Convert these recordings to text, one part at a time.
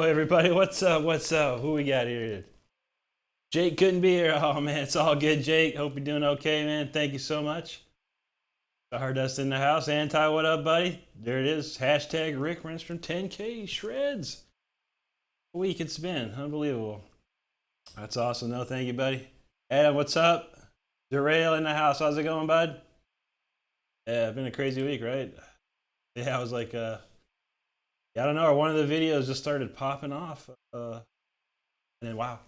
everybody. What's up? What's up? Who we got here? Jake couldn't be here. Oh man, it's all good, Jake. Hope you're doing okay, man. Thank you so much. Stardust in the house. Anti, what up, buddy? There it is. Hashtag Rick Renstrom 10K shreds. A week it's been. Unbelievable. That's awesome. No, thank you, buddy. Adam, what's up? Derail in the house. How's it going, bud? Yeah, it's been a crazy week, right? Yeah, I was like, I don't know. One of the videos just started popping off. And then, wow.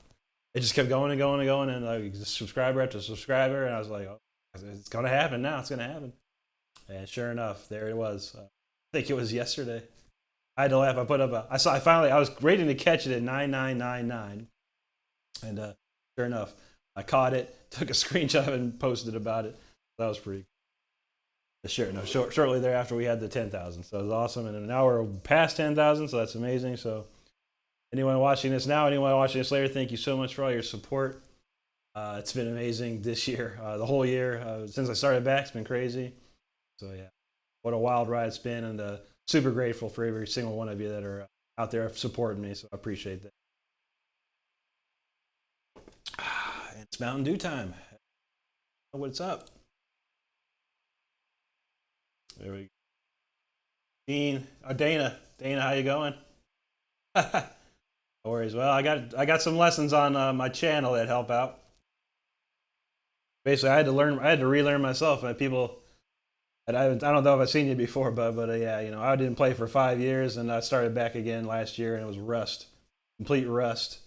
It just kept going and going and going. And like, subscriber after subscriber. And I was like, oh, it's going to happen now. It's going to happen. And sure enough, there it was. I think it was yesterday. I had to laugh. I put up I was waiting to catch it at 9999. And sure enough, I caught it, took a screenshot of it, and posted about it. That was pretty cool. Shortly thereafter, we had the 10,000. So it was awesome. And now we're past 10,000, so that's amazing. So anyone watching this now, anyone watching this later, thank you so much for all your support. It's been amazing this year. The whole year, since I started back, it's been crazy. So yeah, what a wild ride it's been. And super grateful for every single one of you that are out there supporting me. So I appreciate that. It's Mountain Dew time. What's up? There we go. Dean, Dana, how you going? No worries. Well, I got some lessons on my channel that help out. Basically, I had to relearn myself. People, I don't know if I've seen you before, but yeah, you know, I didn't play for 5 years, and I started back again last year, and it was rust, complete rust.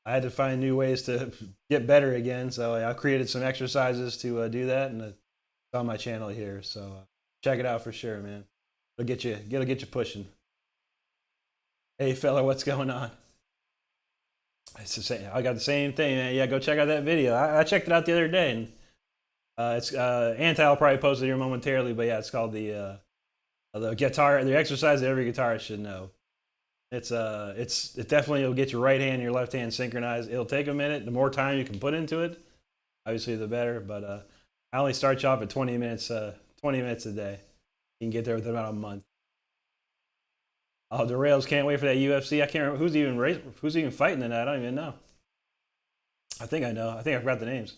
I had to find new ways to get better again, so I created some exercises to do that, and it's on my channel here. So check it out for sure, man. It'll get you pushing. Hey fella, what's going on? It's the same. I got the same thing, man. Yeah, go check out that video. I checked it out the other day, and it's Anti will probably post it here momentarily, but yeah, it's called the exercise that every guitarist should know. It definitely will get your right hand and your left hand synchronized. It'll take a minute. The more time you can put into it, obviously the better. But I only start you off at 20 minutes. 20 minutes a day. You can get there within about a month. Oh, the Rails can't wait for that UFC. I can't remember who's even fighting in that. I don't even know. I think I know. I think I forgot the names.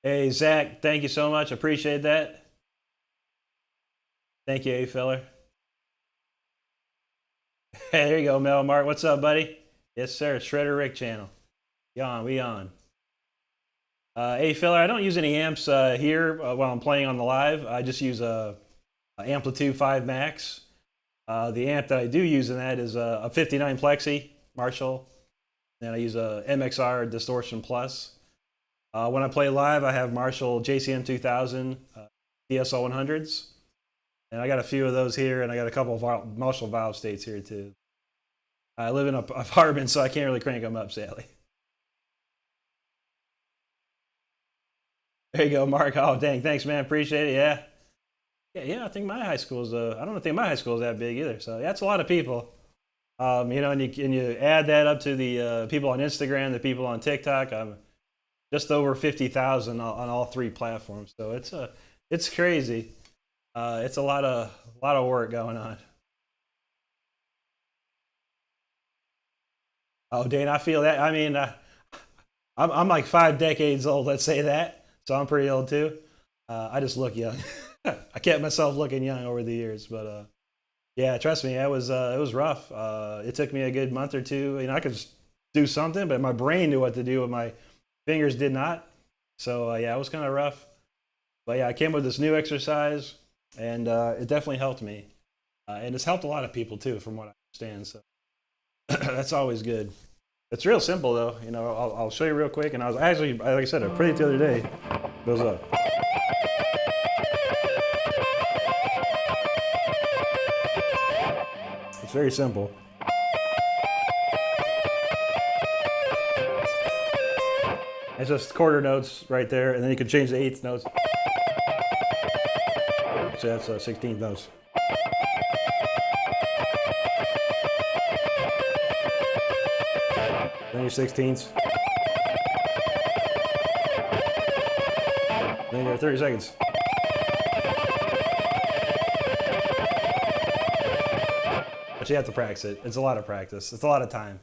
Hey Zach, thank you so much. Appreciate that. Thank you, feller. Hey, there you go, Mel Mark. What's up, buddy? Yes, sir. Shredder Rick channel. We on. Hey, filler, I don't use any amps here while I'm playing on the live. I just use a Amplitude 5 Max. The amp that I do use in that is a 59 Plexi Marshall. And I use a MXR Distortion Plus. When I play live, I have Marshall JCM 2000 DSL 100s. And I got a few of those here, and I got a couple of Marshall valve states here too. I live in an apartment, so I can't really crank them up, sadly. There you go, Mark. Oh, dang, thanks, man. Appreciate it. Yeah. I think my high school is. I don't think my high school is that big either. So that's a lot of people. You know, and you add that up to the people on Instagram, the people on TikTok. I'm just over 50,000 on all three platforms. So it's crazy. It's a lot of work going on. Oh, Dane, I feel that. I mean, I'm like 5 decades old. Let's say that. So I'm pretty old too. I just look young. I kept myself looking young over the years, but yeah, trust me, it was rough. It took me a good month or two. You know, I could just do something, but my brain knew what to do, and my fingers did not. So yeah, it was kind of rough. But yeah, I came with this new exercise, and it definitely helped me, and it's helped a lot of people too, from what I understand. So that's always good. It's real simple though. You know, I'll show you real quick. And I was actually, like I said, I played it the other day. It goes up. It's very simple. It's just quarter notes right there, and then you can change the eighth notes. So that's 16th notes. Then your 16ths. Then your 30 seconds. You have to practice it. It's a lot of practice. It's a lot of time.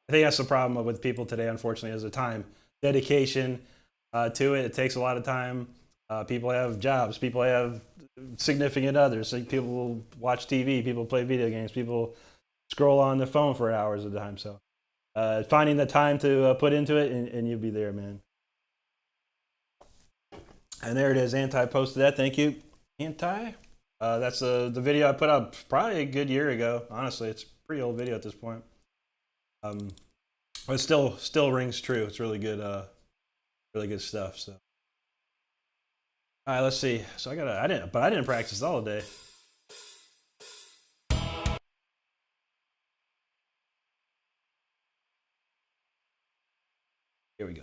I think that's the problem with people today, unfortunately, is the time. Dedication to it. It takes a lot of time. People have jobs. People have significant others. So people will watch TV. People play video games. People scroll on their phone for hours at a time. So finding the time to put into it, and you'll be there, man. And there it is. Anti posted that. Thank you, Anti. That's the video I put up probably a good year ago. Honestly, it's a pretty old video at this point. But it still rings true. It's really good stuff. So, all right, let's see. So I didn't practice all day. Here we go.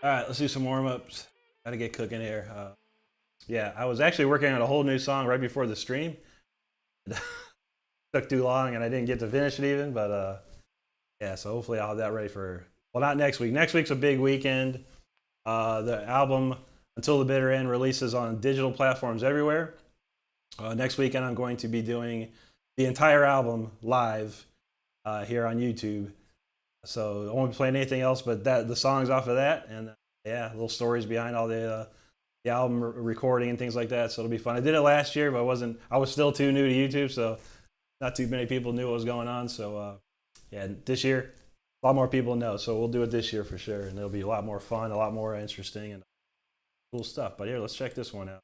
All right, let's do some warm-ups. Gotta get cooking here. Yeah, I was actually working on a whole new song right before the stream. It took too long and I didn't get to finish it even, but yeah, so hopefully I'll have that ready for, well, not next week. Next week's a big weekend. The album, Until the Bitter End, releases on digital platforms everywhere. Next weekend I'm going to be doing the entire album live here on YouTube. So I won't be playing anything else but the songs off of that, and yeah, little stories behind all the album recording and things like that. So it'll be fun. I did it last year, but I was still too new to YouTube, so not too many people knew what was going on. So yeah, this year a lot more people know. So we'll do it this year for sure, and it'll be a lot more fun, a lot more interesting, and cool stuff. But here, let's check this one out.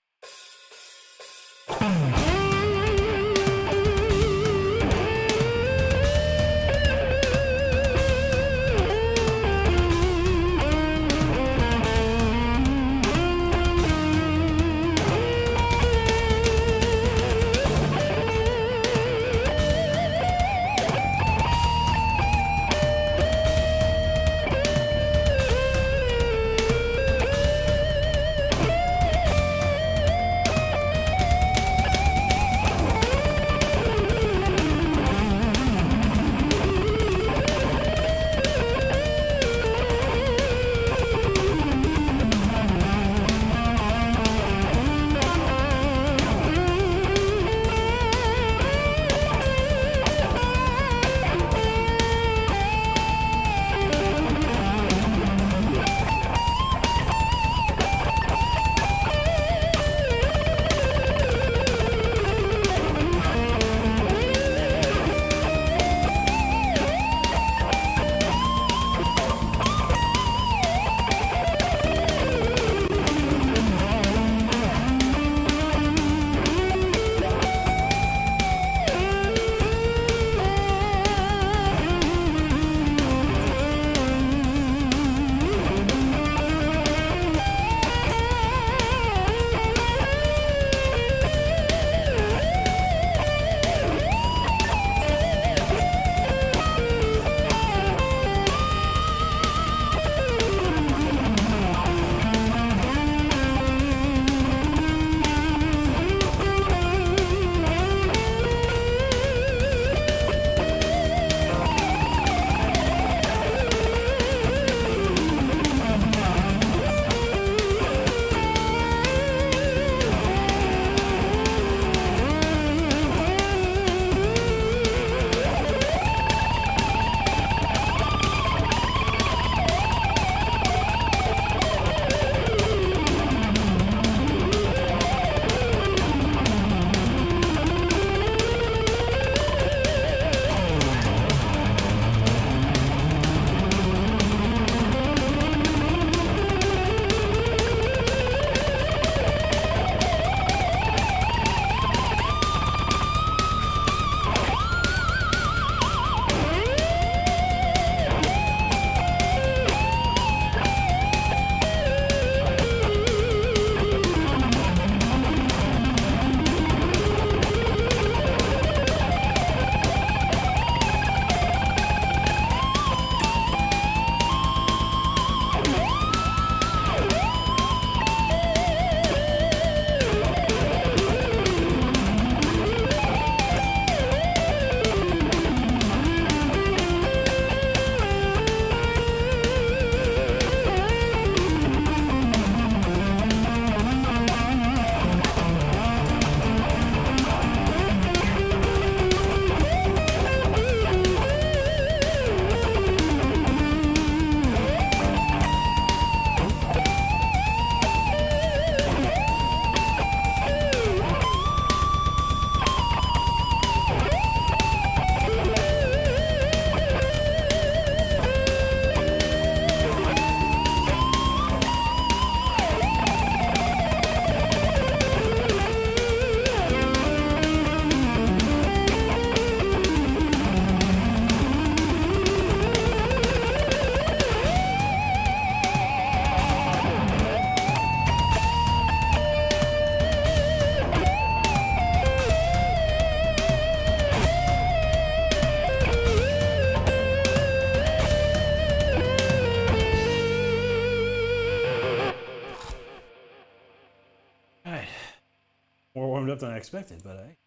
up than I expected, but hey,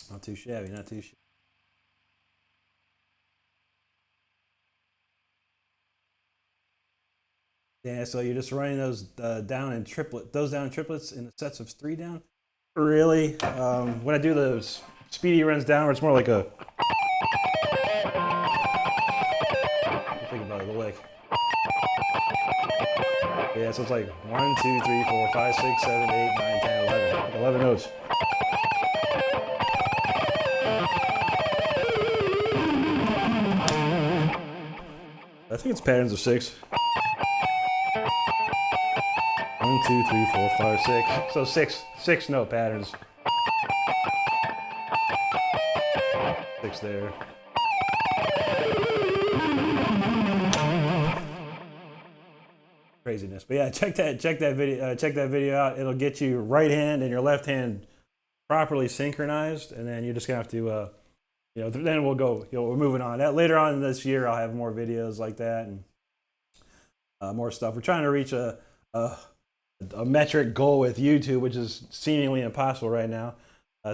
not too shabby, not too shabby. Yeah, so you're just running those down in triplets in the sets of 3 down. Really, when I do those speedy runs down, it's more like a. Think about it, the lick. Yeah, so it's like 1, 2, 3, 4, 5, 6, 7, 8, 9, 10, 11. Like 11 notes. I think it's patterns of 6. 1, 2, 3, 4, 5, 6. So six note patterns. 6 there. Craziness, but yeah, check that video out. It'll get you right hand and your left hand properly synchronized, and then you're just gonna have to, then we'll go. We're moving on. Later on this year, I'll have more videos like that and more stuff. We're trying to reach a metric goal with YouTube, which is seemingly impossible right now,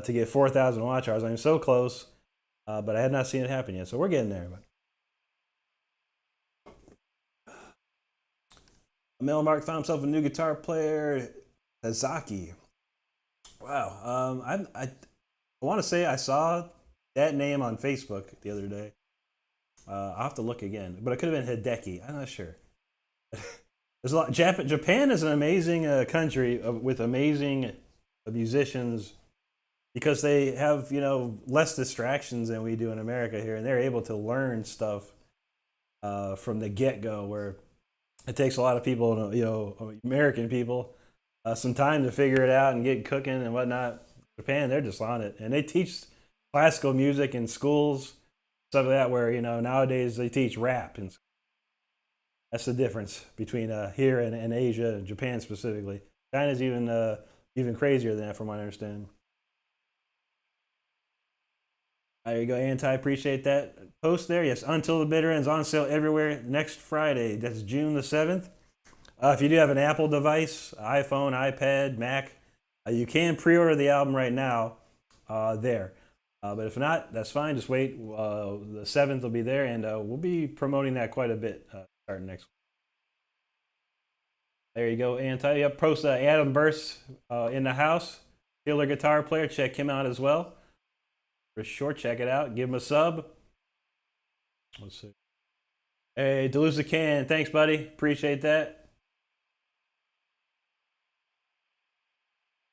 to get 4,000 watch hours. I'm so close, but I had not seen it happen yet. So we're getting there. But Melmark found himself a new guitar player, Hazaki. Wow. I want to say I saw that name on Facebook the other day. I'll have to look again, but it could have been Hideki. I'm not sure. There's a lot. Japan is an amazing country with amazing musicians because they have less distractions than we do in America here, and they're able to learn stuff from the get-go. Where it takes a lot of people, American people, some time to figure it out and get cooking and whatnot. Japan, they're just on it, and they teach classical music in schools, stuff like that. Where nowadays they teach rap, and that's the difference between here and Asia and Japan specifically. China's even crazier than that, from what I understand. There you go, Anti. Appreciate that post there. Yes, Until the Bitter End's on sale everywhere next Friday. That's June the 7th. If you do have an Apple device, iPhone, iPad, Mac, you can pre-order the album right now there. But if not, that's fine. Just wait. The 7th will be there, and we'll be promoting that quite a bit starting next week. There you go, Anti. Yep, post Adam Burst in the house. Killer guitar player. Check him out as well. For sure, check it out. Give him a sub. Let's see. Hey, Delusa Can. Thanks, buddy. Appreciate that.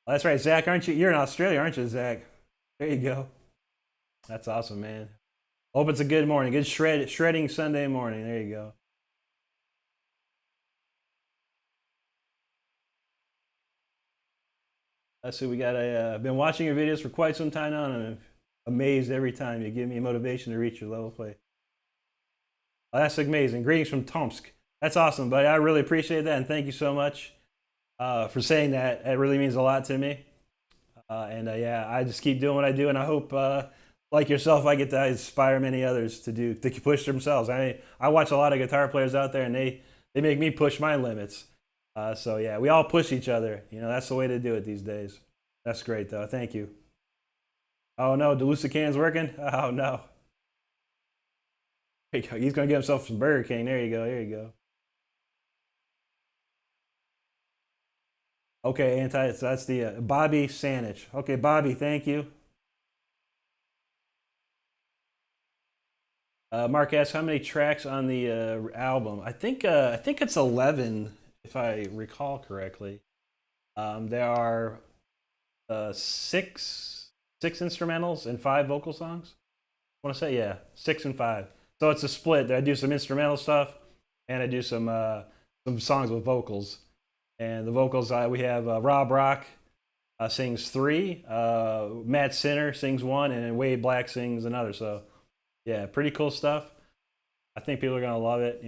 That's right, Zach. Aren't you? You're in Australia, aren't you, Zach? There you go. That's awesome, man. Hope it's a good morning. Good shredding Sunday morning. There you go. Let's see. We got I've been watching your videos for quite some time now, and I'm amazed every time you give me motivation to reach your level play. Oh, that's amazing. Greetings from Tomsk. That's awesome, buddy. I really appreciate that, and thank you so much for saying that. It really means a lot to me. Yeah, I just keep doing what I do, and I hope, like yourself, I get to inspire many others to push themselves. I watch a lot of guitar players out there, and they make me push my limits. So yeah, we all push each other. That's the way to do it these days. That's great, though. Thank you. Oh no, Delusa Can's working? Oh no. There you go. He's gonna get himself some Burger King. There you go. There you go. Okay, Anti. So that's the Bobby Sanich. Okay, Bobby. Thank you. Mark asks how many tracks on the album. I think it's 11, if I recall correctly. There are six instrumentals and 5 vocal songs. I want to say 6 and 5. So it's a split. I do some instrumental stuff, and I do some songs with vocals. And the vocals we have Rob Rock sings 3, Matt Sinner sings 1, and Wade Black sings another. So yeah, pretty cool stuff. I think people are gonna love it.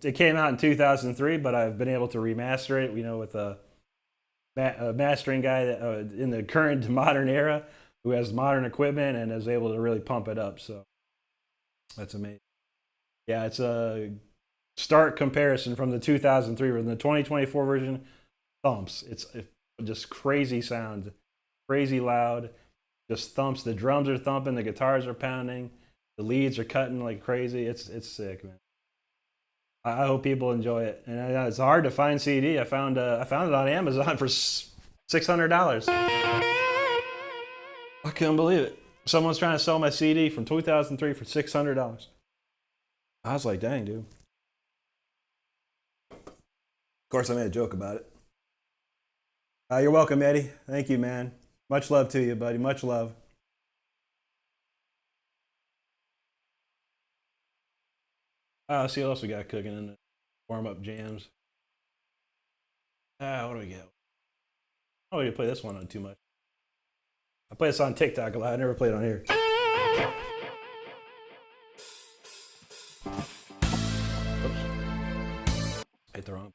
It came out in 2003, but I've been able to remaster it. With a mastering guy that, in the current modern era, who has modern equipment and is able to really pump it up. So that's amazing. Yeah, it's a stark comparison from the 2003 version. The 2024 version thumps. It's just crazy sound. crazy loud. Just thumps. The drums are thumping. The guitars are pounding. The leads are cutting like crazy. It's sick, man. I hope people enjoy it. And it's hard to find CD. I found it on Amazon for $600. I couldn't believe it. Someone's trying to sell my CD from 2003 for $600. I was like, dang, dude. Of course, I made a joke about it. You're welcome, Eddie. Thank you, man. Much love to you, buddy. Much love. See what else we got cooking in the warm-up jams. What do we got? I don't need to play this one on too much. I play this on TikTok a lot. I never played on here. Oops. Hit the wrong.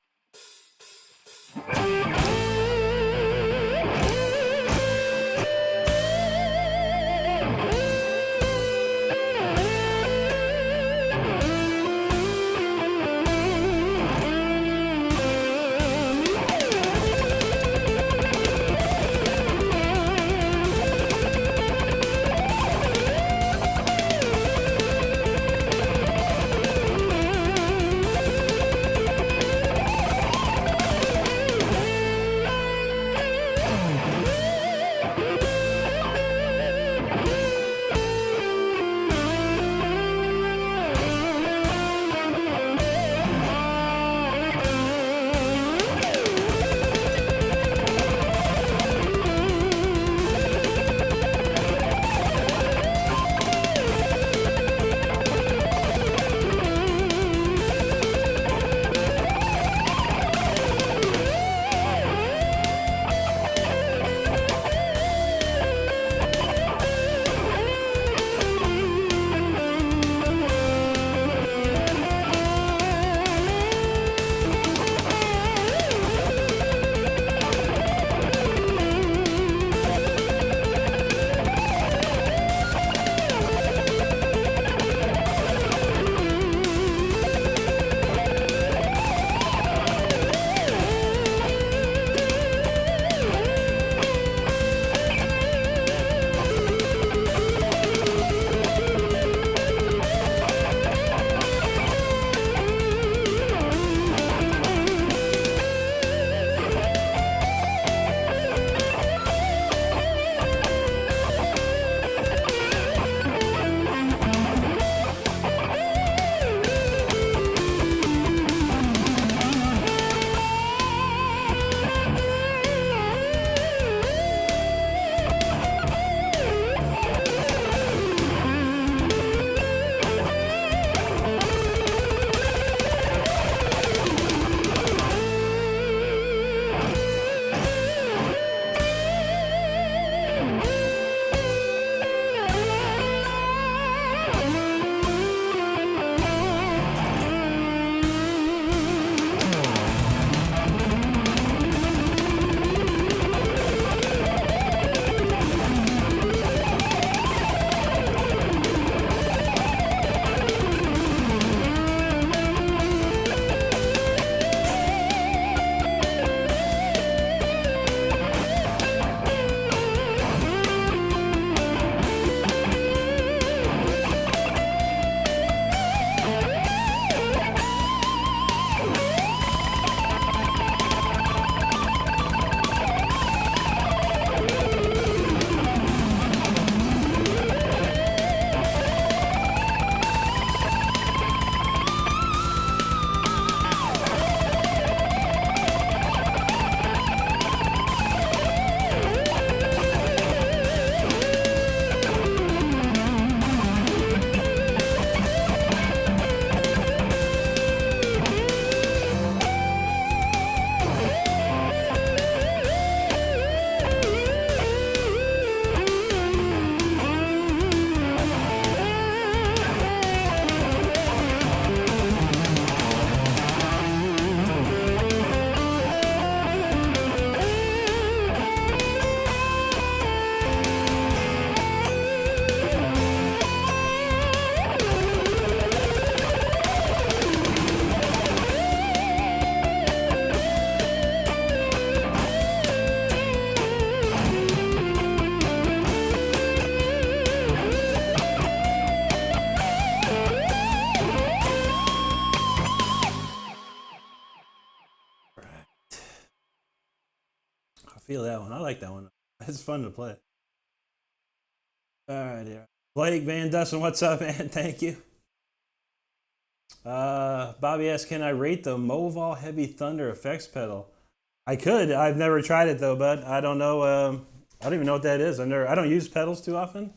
feel that one. I like that one. It's fun to play. All right, yeah. Blake Van Dussen, what's up, man? Thank you. Bobby asks, can I rate the Moval Heavy Thunder effects pedal? I could. I've never tried it though, but I don't know. I don't even know what that is. I don't use pedals too often.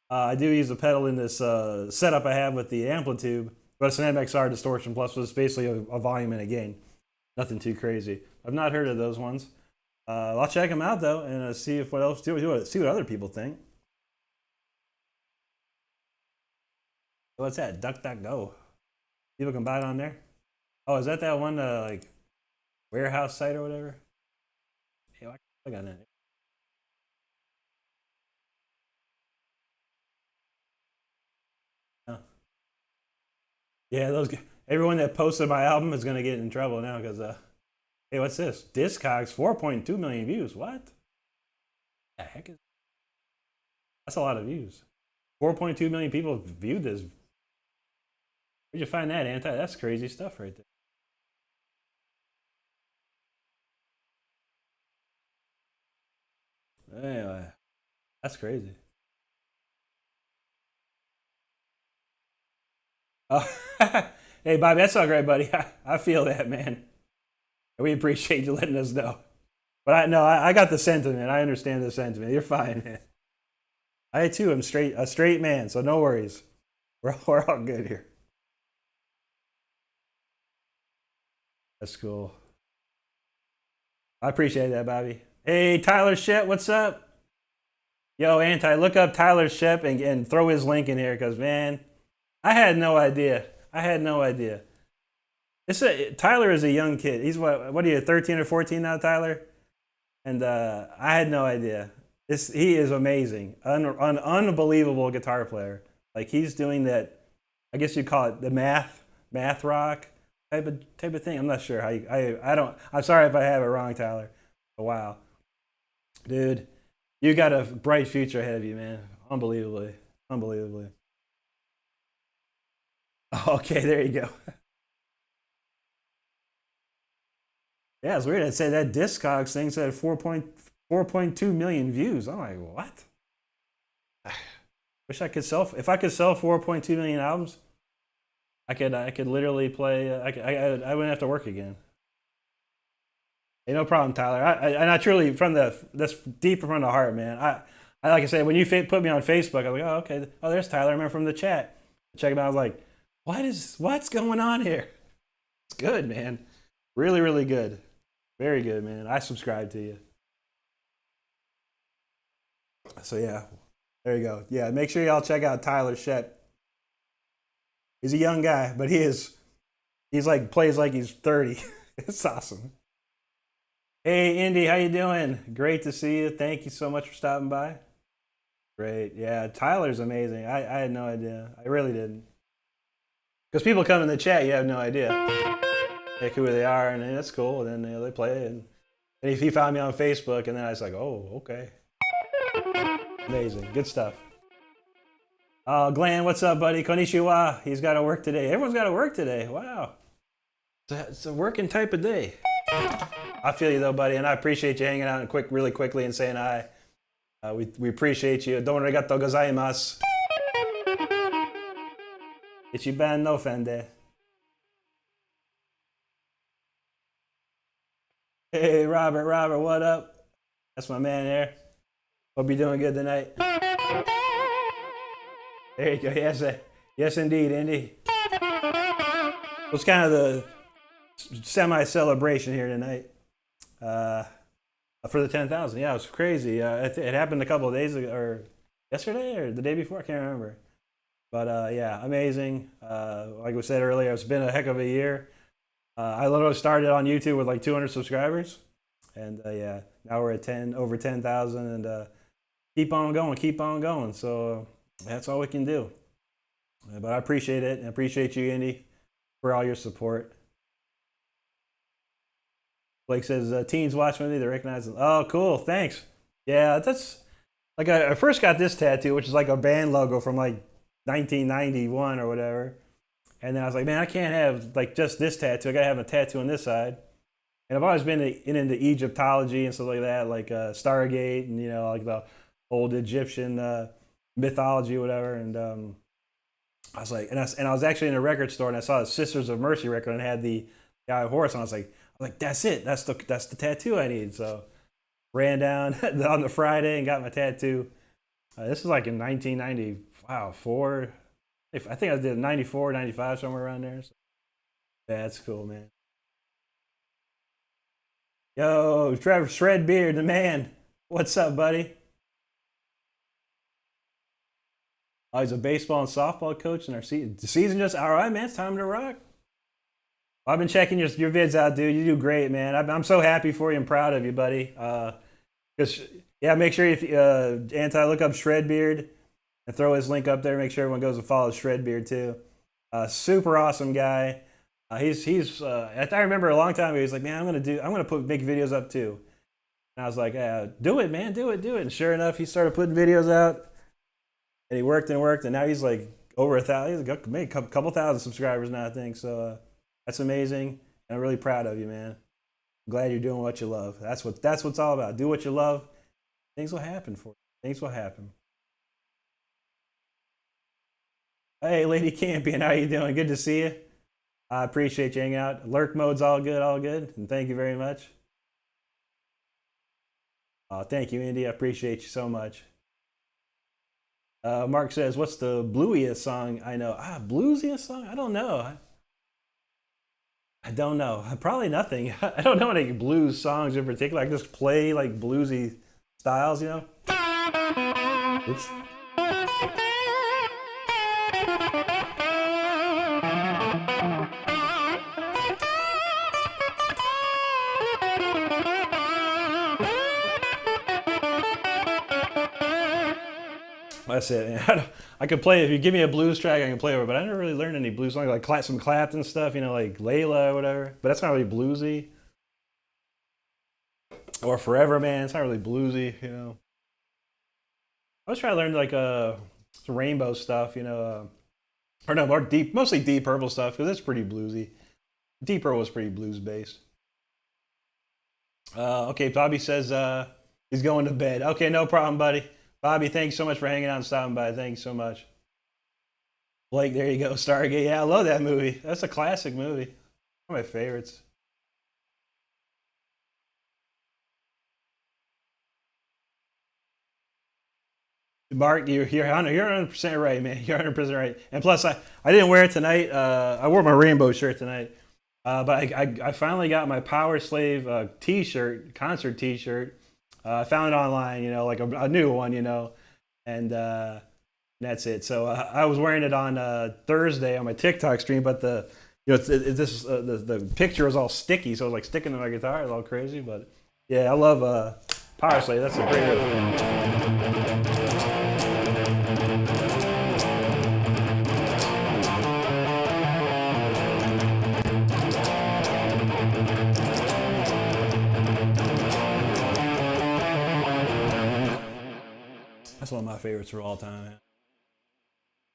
I do use a pedal in this setup I have with the Amplitube, but it's an MXR distortion plus, so it's basically a volume and a gain. Nothing too crazy. I've not heard of those ones. I'll check them out though and see if what else see what other people think. What's that? DuckDuckGo. People can buy it on there. Oh, is that one like warehouse site or whatever? Yeah, I can click on that. Oh. Yeah, everyone that posted my album is gonna get in trouble now because hey, what's this? Discogs 4.2 million views. What? The heck is? That's a lot of views. 4.2 million people viewed this. Where'd you find that, Anti? That's crazy stuff right there. Anyway, that's crazy. Oh, hey, Bobby, that's all great, buddy. I feel that, man. We appreciate you letting us know. But I got the sentiment. I understand the sentiment. You're fine, man. I too am a straight man, so no worries. We're all good here. That's cool. I appreciate that, Bobby. Hey, Tyler Shep, what's up? Yo, Anti, look up Tyler Shep and throw his link in here because, man, I had no idea. I had no idea. Tyler is a young kid. He's what are you, 13 or 14 now, Tyler? And I had no idea. He is amazing. An unbelievable guitar player. Like he's doing that, I guess you'd call it the math rock type of thing. I'm not sure how I don't. I'm sorry if I have it wrong, Tyler. But wow, dude, you got a bright future ahead of you, man. Unbelievably. Okay, there you go. Yeah, it's weird. I'd say that Discogs thing said 4.2 million views. I'm like, what? Wish I could sell. If I could sell 4.2 million albums, I could literally play. I wouldn't have to work again. Hey, no problem, Tyler. And I truly, that's deep from the heart, man. I like I said, when you put me on Facebook, I was like, oh, okay. Oh, there's Tyler. I remember from the chat. Check him out. I was like, what's going on here? It's good, man. Really, really good. Very good, man. I subscribe to you. So yeah, there you go. Yeah, make sure y'all check out Tyler Shep. He's a young guy, but he's like plays like he's 30. It's awesome. Hey, Indy, how you doing? Great to see you. Thank you so much for stopping by. Great. Yeah, Tyler's amazing. I had no idea. I really didn't. Because people come in the chat, you have no idea like who they are, and that's cool. And then they play it. And if he found me on Facebook, and then I was like, oh, okay. Amazing. Good stuff. Glenn, what's up, buddy? Konnichiwa. He's got to work today. Everyone's got to work today. Wow. It's a working type of day. I feel you, though, buddy, and I appreciate you hanging out and really quickly and saying hi. We appreciate you. Domo arigatou gozaimasu. Ichiban no fende. Hey, Robert, what up? That's my man there. Hope you're doing good tonight. There you go. Yes, indeed, Indy. It's kind of the semi-celebration here tonight for the 10,000. Yeah, it was crazy. It happened a couple of days ago, or yesterday, or the day before. I can't remember. But yeah, amazing. Like we said earlier, it's been a heck of a year. I literally started on YouTube with like 200 subscribers, and yeah, now we're at over 10,000, and keep on going. So that's all we can do. But I appreciate it, and I appreciate you, Indy, for all your support. Blake says, teens watch movie, they recognize them. Oh, cool, thanks. Yeah, that's, like I first got this tattoo, which is like a band logo from like 1991 or whatever. And then I was like, man, I can't have like just this tattoo. I gotta have a tattoo on this side. And I've always been into Egyptology and stuff like that, like Stargate and like the old Egyptian mythology, or whatever. And I was like, and I was actually in a record store and I saw the Sisters of Mercy record and had the guy horse, and I was like, that's it, that's the tattoo I need. So ran down on the Friday and got my tattoo. This was like in 1990, wow, four. I think I did 94, 95, somewhere around there. So, yeah, that's cool, man. Yo, Trevor Shredbeard, the man. What's up, buddy? Oh, he's a baseball and softball coach, and the season just all right, man. It's time to rock. I've been checking your vids out, dude. You do great, man. I'm so happy for you and proud of you, buddy. Because yeah, make sure if anti look up Shredbeard and throw his link up there. Make sure everyone goes and follows Shredbeard too. Super awesome guy. He's I remember a long time ago. He's like, man, I'm gonna make videos up too. And I was like, do it, man, do it. And sure enough, he started putting videos out, and he worked and worked, and now he's like over 1,000. He's got maybe a couple thousand subscribers now, I think. So that's amazing. And I'm really proud of you, man. I'm glad you're doing what you love. That's what's all about. Do what you love. Things will happen for you. Things will happen. Hey, Lady Campion, how you doing? Good to see you. I appreciate you hanging out. Lurk mode's all good, and thank you very much. Thank you, Indy. I appreciate you so much. Mark says, "What's the bluesiest song I know?" Bluesiest song? I don't know. I don't know. Probably nothing. I don't know any blues songs in particular. I can just play like bluesy styles, you know. Oops. That's it, man. I could play, if you give me a blues track, I can play over, but I never really learned any blues songs, like some Clapton stuff, like Layla or whatever. But that's not really bluesy. Or Forever Man, it's not really bluesy. I was trying to learn like some Rainbow stuff, or no, mostly Deep Purple stuff, because it's pretty bluesy. Deep Purple was pretty blues based. Okay, Bobby says he's going to bed. Okay, no problem, buddy. Bobby, thanks so much for hanging out and stopping by. Thanks so much. Blake, there you go. Stargate. Yeah, I love that movie. That's a classic movie. One of my favorites. Mark, you're 100% right, man. You're 100% right. And plus, I didn't wear it tonight. I wore my rainbow shirt tonight. But I finally got my Power Slave T-shirt, concert T-shirt. I found it online, like a new one, and that's it. So I was wearing it on Thursday on my TikTok stream, but the picture was all sticky, so it was like sticking to my guitar. It was all crazy, but yeah, I love Power Slave. That's a great riff. That's one of my favorites for all time. Man.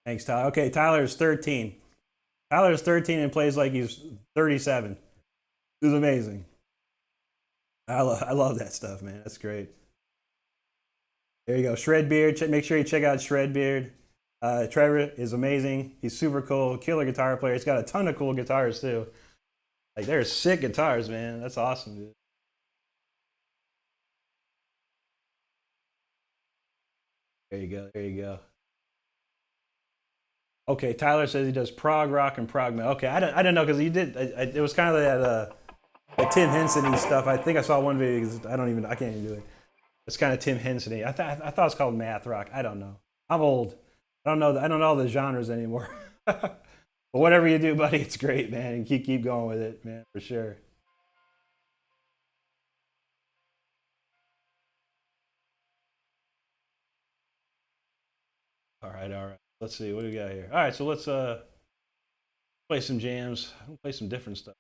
Thanks, Tyler. Okay, Tyler's 13. Tyler's 13 and plays like he's 37. This is amazing. I love that stuff, man. That's great. There you go. Shredbeard. Make sure you check out Shredbeard. Trevor is amazing. He's super cool. Killer guitar player. He's got a ton of cool guitars, too. Like, they're sick guitars, man. That's awesome, dude. There you go. There you go. Okay, Tyler says he does prog rock and prog metal. Okay, I don't know because he did. It was kind of that like Tim Henson stuff. I think I saw one video. I can't even do it. It's kind of Tim Henson. I thought it's called math rock. I don't know. I'm old. I don't know. I don't know all the genres anymore. But whatever you do, buddy, it's great, man. And keep going with it, man, for sure. All right. Let's see what do we got here. All right, so let's play some jams. I'm gonna play some different stuff.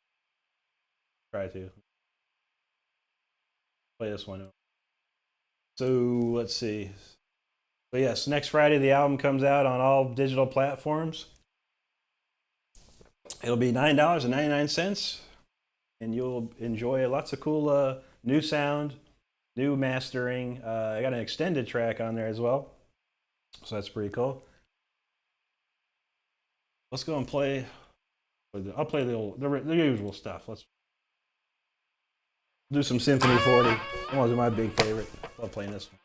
Try to play this one. So let's see. So yes, next Friday the album comes out on all digital platforms. It'll be $9.99, and you'll enjoy lots of cool new sound, new mastering. I got an extended track on there as well, so that's pretty cool. Let's go and play. I'll play the usual stuff. Let's do some Symphony 40. That was my big favorite. Love playing this one.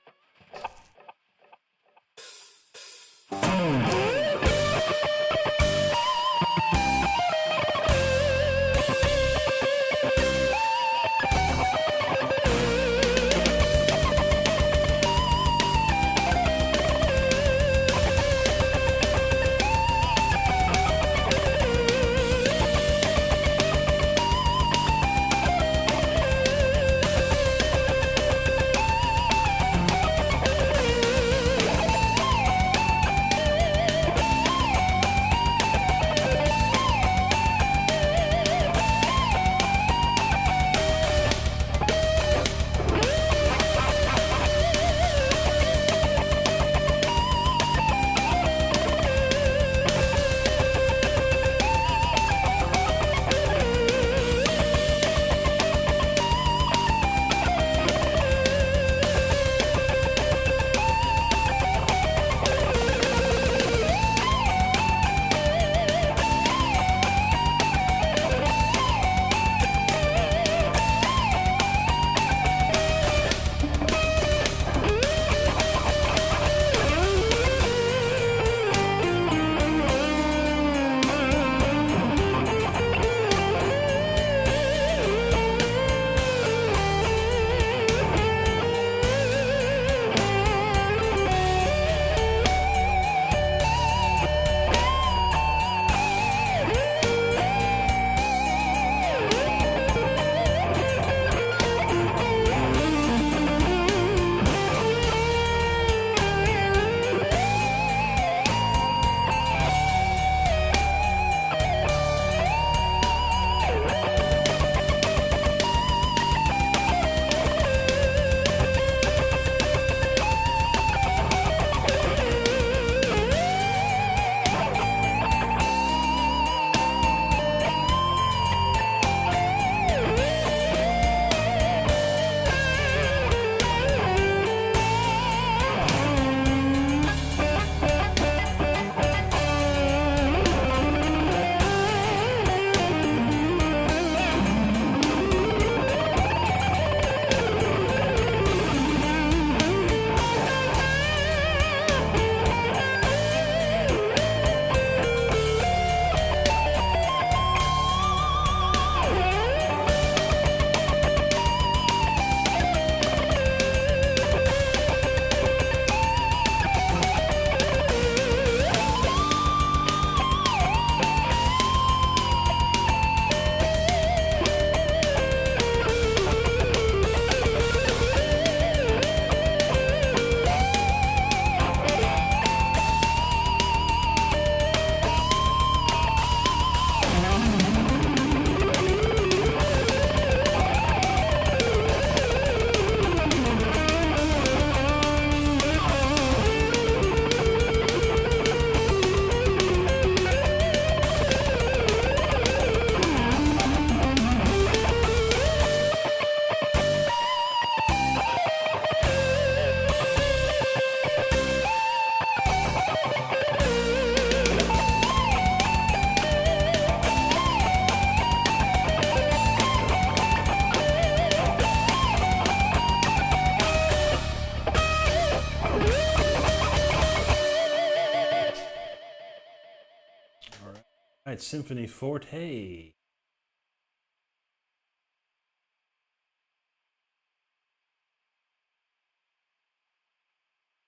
All right, Symphony Forte.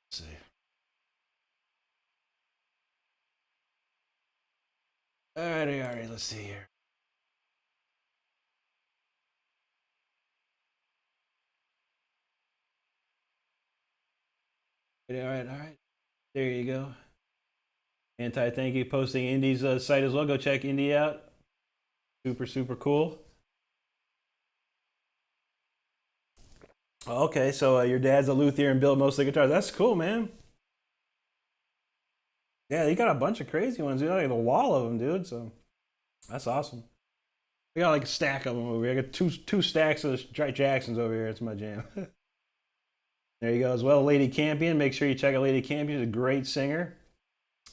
Let's see. All right, let's see here. All right. There you go. Anti, thank you. Posting Indy's site as well. Go check Indy out. Super cool. Okay, so your dad's a luthier and built most of the guitars. That's cool, man. Yeah, you got a bunch of crazy ones, dude. Like a wall of them, dude. So that's awesome. I got like a stack of them over here. I got two stacks of Jacksons over here. It's my jam. There you go as well. Lady Campion. Make sure you check out Lady Campion. She's a great singer.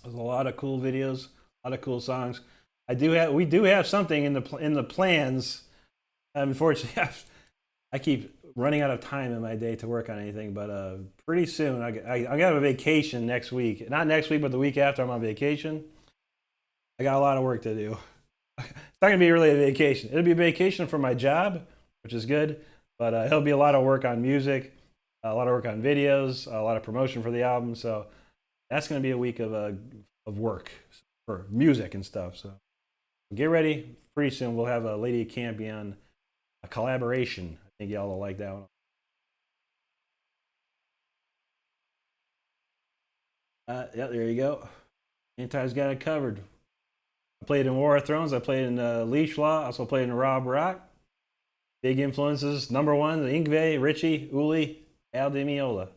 There's a lot of cool videos, a lot of cool songs. We do have something in the plans. Unfortunately, I keep running out of time in my day to work on anything. But pretty soon, I got a vacation next week. Not next week, but the week after I'm on vacation. I got a lot of work to do. It's not gonna be really a vacation. It'll be a vacation from my job, which is good. But it'll be a lot of work on music, a lot of work on videos, a lot of promotion for the album. So that's gonna be a week of work for music and stuff. So get ready. Pretty soon we'll have a Lady Campion a collaboration. I think y'all will like that one. Yeah, there you go. Anti's got it covered. I played in War of Thrones. I played in Leash Law. I also played in Rob Rock. Big influences. Number one, the Yngwie, Richie, Uli, Al Di Meola.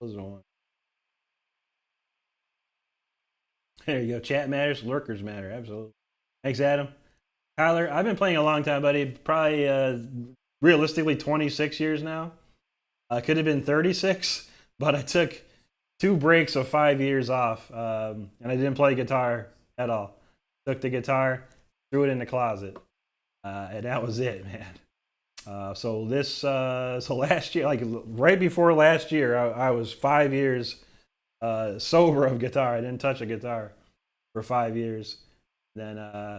Those are the ones. There you go. Chat matters. Lurkers matter. Absolutely. Thanks, Adam. Tyler, I've been playing a long time, buddy. Probably realistically 26 years now. Could have been 36, but I took 2 breaks of 5 years off, and I didn't play guitar at all. Took the guitar, threw it in the closet, and that was it, man. So last year, like right before last year, I was 5 years sober of guitar. I didn't touch a guitar for 5 years. Then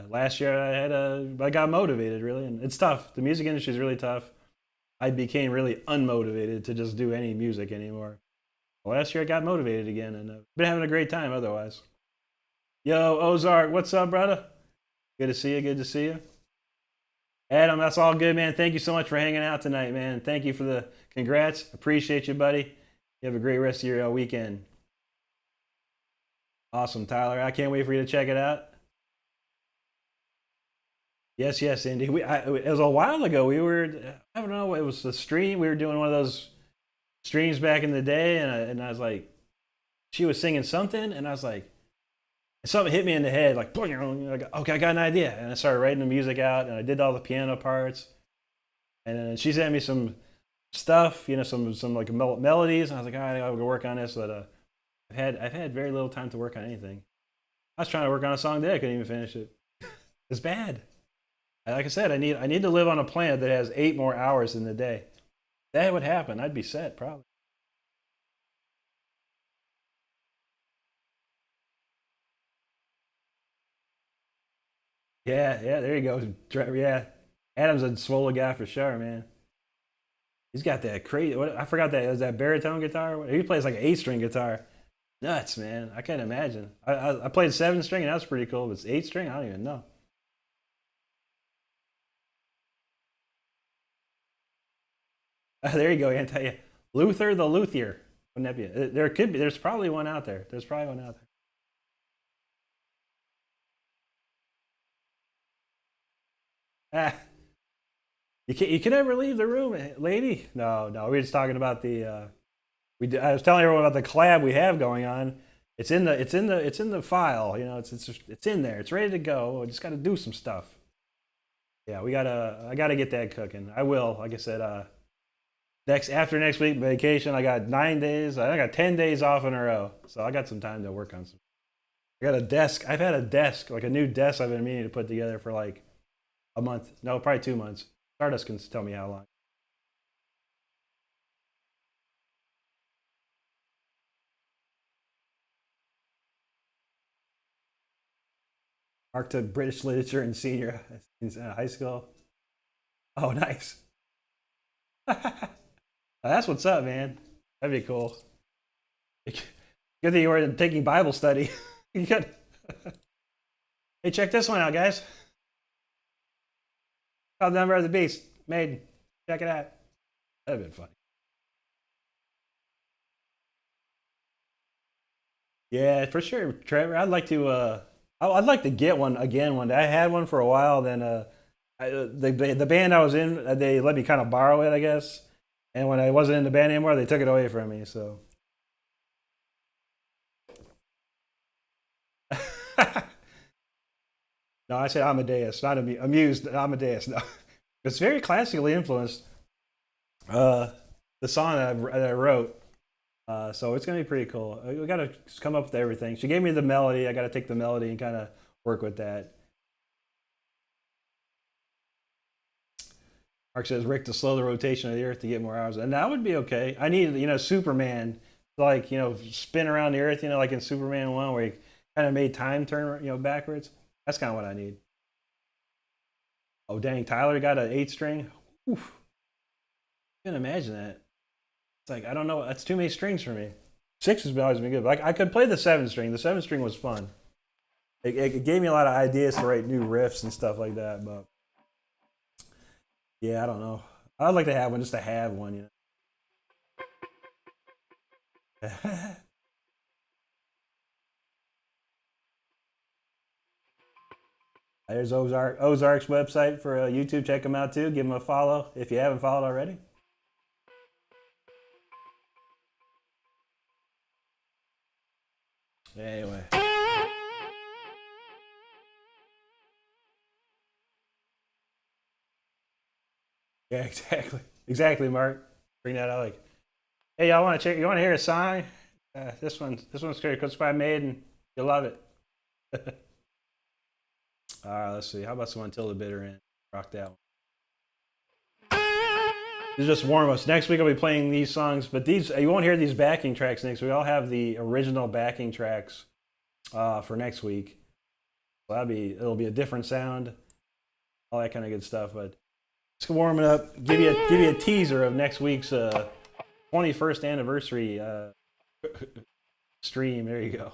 last year I got motivated really, and it's tough. The music industry is really tough. I became really unmotivated to just do any music anymore. Last year I got motivated again, and been having a great time otherwise. Yo, Ozark, what's up, brother? Good to see you. Good to see you. Adam, that's all good, man. Thank you so much for hanging out tonight, man. Thank you for the congrats. Appreciate you, buddy. You have a great rest of your weekend. Awesome, Tyler. I can't wait for you to check it out. Yes, yes, Indy. It was a while ago. I don't know, it was a stream. We were doing one of those streams back in the day, and I was like, she was singing something, and I was like, something hit me in the head, like, okay, I got an idea, and I started writing the music out, and I did all the piano parts, and then she sent me some stuff, some like melodies, and I was like, all right, I'll go work on this. But I've had very little time to work on anything. I was trying to work on a song today, I couldn't even finish it. It's bad. Like I said, I need to live on a planet that has 8 more hours in the day. That would happen. I'd be set probably. Yeah, yeah, there you go. Yeah, Adam's a swollen guy for sure, man. He's got that crazy. What I forgot that is that baritone guitar. He plays like an 8-string guitar. Nuts, man. I can't imagine. I played 7-string and that was pretty cool. But it's 8-string. I don't even know. There you go, Anti. Luther the Luthier. Wouldn't that be it? There could be. There's probably one out there. There's probably one out there. Ah, you can never leave the room, lady. No, no. We were just talking about the. I was telling everyone about the collab we have going on. It's in the file. It's in there. It's ready to go. We just got to do some stuff. Yeah, I gotta get that cooking. I will. Like I said, after next week vacation, I got 9 days. I got 10 days off in a row, so I got some time to work on some. I got a desk. I've had a desk, like a new desk. I've been meaning to put together for like a month. No, probably 2 months. Stardust can tell me how long. Mark took British literature in senior in high school. Oh, nice. That's what's up, man. That'd be cool. Good thing you were taking Bible study. Good. Hey, check this one out, guys. Called Number of the Beast. Maiden. Check it out. That'd been fun. Yeah, for sure, Trevor. I'd like to get one again one day. I had one for a while. Then the band I was in, they let me kind of borrow it, I guess. And when I wasn't in the band anymore, they took it away from me. So No, I said Amadeus, not amused. Amadeus. No, it's very classically influenced. Uh, the song that I wrote. So it's gonna be pretty cool. We gotta come up with everything. She gave me the melody. I gotta take the melody and kind of work with that. Mark says Rick to slow the rotation of the Earth to get more hours, and that would be okay. I need Superman to spin around the Earth, like in Superman 1 where he kind of made time turn backwards. That's kind of what I need. Oh dang, Tyler got an 8 string. Oof. I can't imagine that. It's like I don't know. That's too many strings for me. 6 has always been good. But I could play the 7 string. The 7 string was fun. It gave me a lot of ideas to write new riffs and stuff like that. But yeah, I don't know. I'd like to have one just to have one. There's Ozark's website for YouTube. Check them out too. Give them a follow if you haven't followed already. Anyway. Yeah, exactly, Mark. Bring that out. Hey, y'all want to check? You want to hear a song? This one's great because it's by Maiden. You'll love it. All right, let's see. How about some Until the Bitter End? Rock that one. This is just warm us. Next week I'll be playing these songs, but you won't hear these backing tracks next week. I'll have the original backing tracks for next week. So it'll be a different sound, all that kind of good stuff. But let's warm it up. Give you a teaser of next week's 21st anniversary stream. There you go.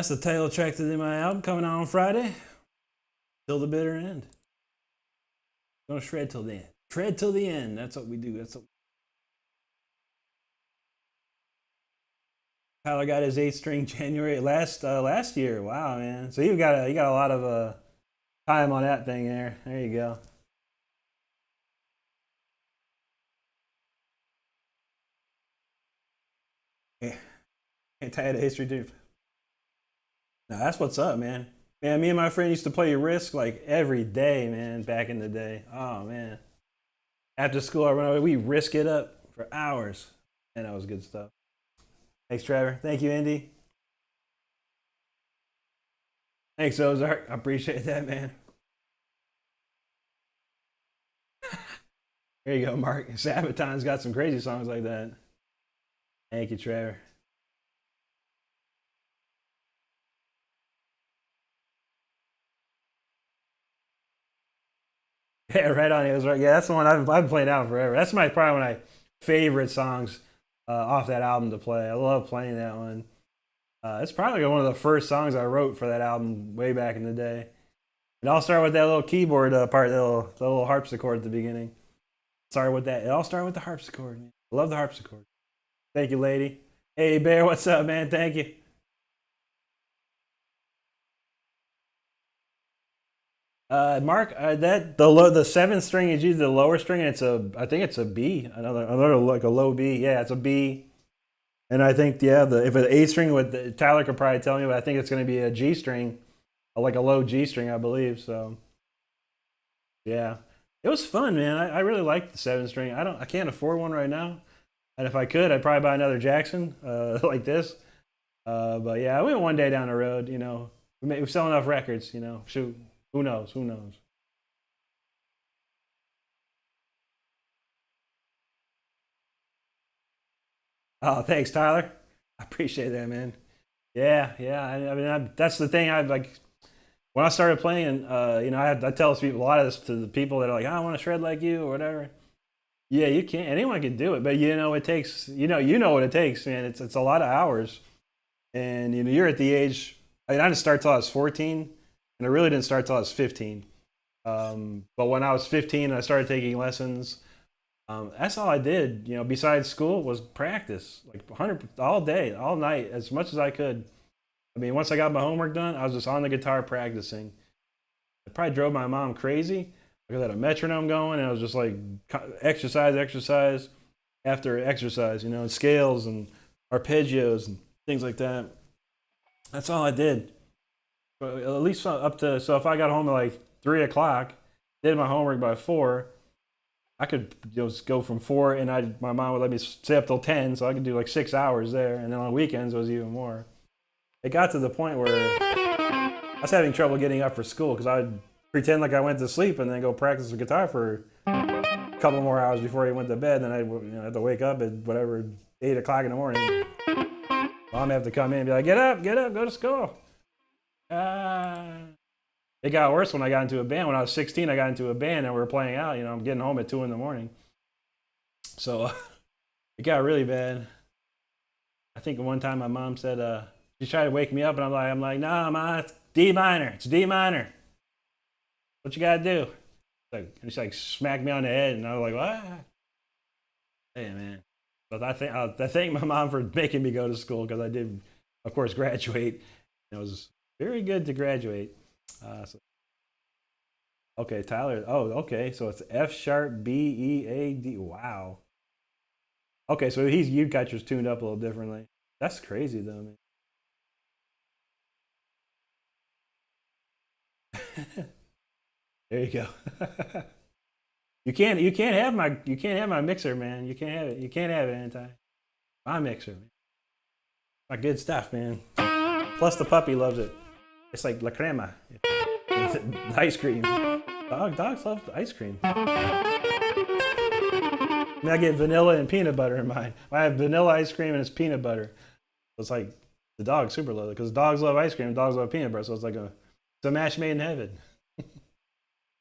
That's the title track to my album coming out on Friday. Till the bitter end. Gonna shred till the end. Shred till the end. That's what we do. That's what Tyler got his 8-string January last year. Wow, man. So you got a lot of time on that thing there. There you go. Yeah. Can't tie the history too. No, that's what's up, man. Man, me and my friend used to play Risk like every day, man, back in the day. Oh man. After school I run away, we risk it up for hours. And that was good stuff. Thanks, Trevor. Thank you, Indy. Thanks, Ozark. I appreciate that, man. There you go, Mark. Sabaton's got some crazy songs like that. Thank you, Trevor. Yeah, right on. It was right. Yeah, that's the one I've been playing out forever. That's probably one of my favorite songs off that album to play. I love playing that one. It's probably one of the first songs I wrote for that album way back in the day. It all started with that little keyboard part, the little harpsichord at the beginning. Started with that. It all started with the harpsichord. Man. I love the harpsichord. Thank you, lady. Hey, Bear, what's up, man? Thank you. Mark, the 7th string is usually the lower string, and I think it's a B, another like a low B. Yeah, it's a B. And I think if it's an A string with Tyler could probably tell me, but I think it's going to be a G string, like a low G string, I believe. So yeah, it was fun, man. I really liked the 7th string. I can't afford one right now, and if I could, I'd probably buy another Jackson like this. But yeah, we went one day down the road. You know, we sell enough records. You know, shoot. Who knows? Who knows? Oh, thanks, Tyler. I appreciate that, man. Yeah, yeah. I mean, that's the thing. I like when I started playing. You know, I tell people a lot of this to the people that are like, "I want to shred like you" or whatever. Yeah, you can. Anyone can do it, but you know, it takes. You know what it takes, man. It's a lot of hours, and you know, you're at the age. I didn't start till I was 14, and I really didn't start till I was 15. But when I was 15, I started taking lessons. That's all I did, you know, besides school was practice, like 100 all day, all night, as much as I could. I mean, once I got my homework done, I was just on the guitar practicing. It probably drove my mom crazy because I had a metronome going, and I was just like exercise, exercise after exercise, you know, and scales and arpeggios and things like that. That's all I did. But at least up to, so if I got home at like 3 o'clock, did my homework by 4, I could just go from 4, and my mom would let me stay up till 10, so I could do like 6 hours there. And then on weekends, it was even more. It got to the point where I was having trouble getting up for school because I'd pretend like I went to sleep and then go practice the guitar for a couple more hours before I went to bed. Then I'd have to wake up at whatever 8 o'clock in the morning. Mom have to come in and be like, get up, go to school. It got worse when I got into a band. When I was 16, I got into a band and we were playing out. You know, I'm getting home at 2 in the morning. So it got really bad. I think one time my mom said, she tried to wake me up, and I'm like, nah, Ma, it's D minor. It's D minor. What you gotta do? She like smacked me on the head, and I was like, what? Hey, man. But I thank my mom for making me go to school because I did, of course, graduate. It was very good to graduate. Okay, Tyler. Oh, okay. So it's F sharp B E A D. Wow. Okay, so you got yours tuned up a little differently. That's crazy though, man. There you go. You can't have my mixer, man. You can't have it. You can't have it anytime. My mixer, man. My good stuff, man. Plus the puppy loves it. It's like la crema. Ice cream. Dogs love ice cream. I mean, I get vanilla and peanut butter in mine. I have vanilla ice cream and it's peanut butter. So it's like the dogs super love it because dogs love ice cream, dogs love peanut butter. So it's like it's a match made in heaven.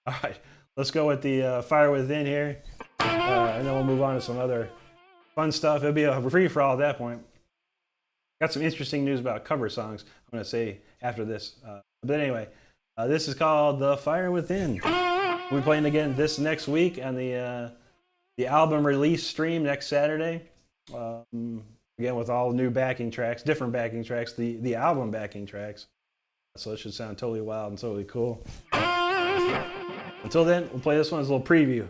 All right, let's go with the Fire Within here, and then we'll move on to some other fun stuff. It'll be a free for all at that point. got some interesting news about cover songs I'm going to say after this. But anyway, this is called The Fire Within. We're playing again this next week on the album release stream next Saturday. Again, with all new backing tracks, different backing tracks, the album backing tracks. So it should sound totally wild and totally cool. Until then, we'll play this one as a little preview.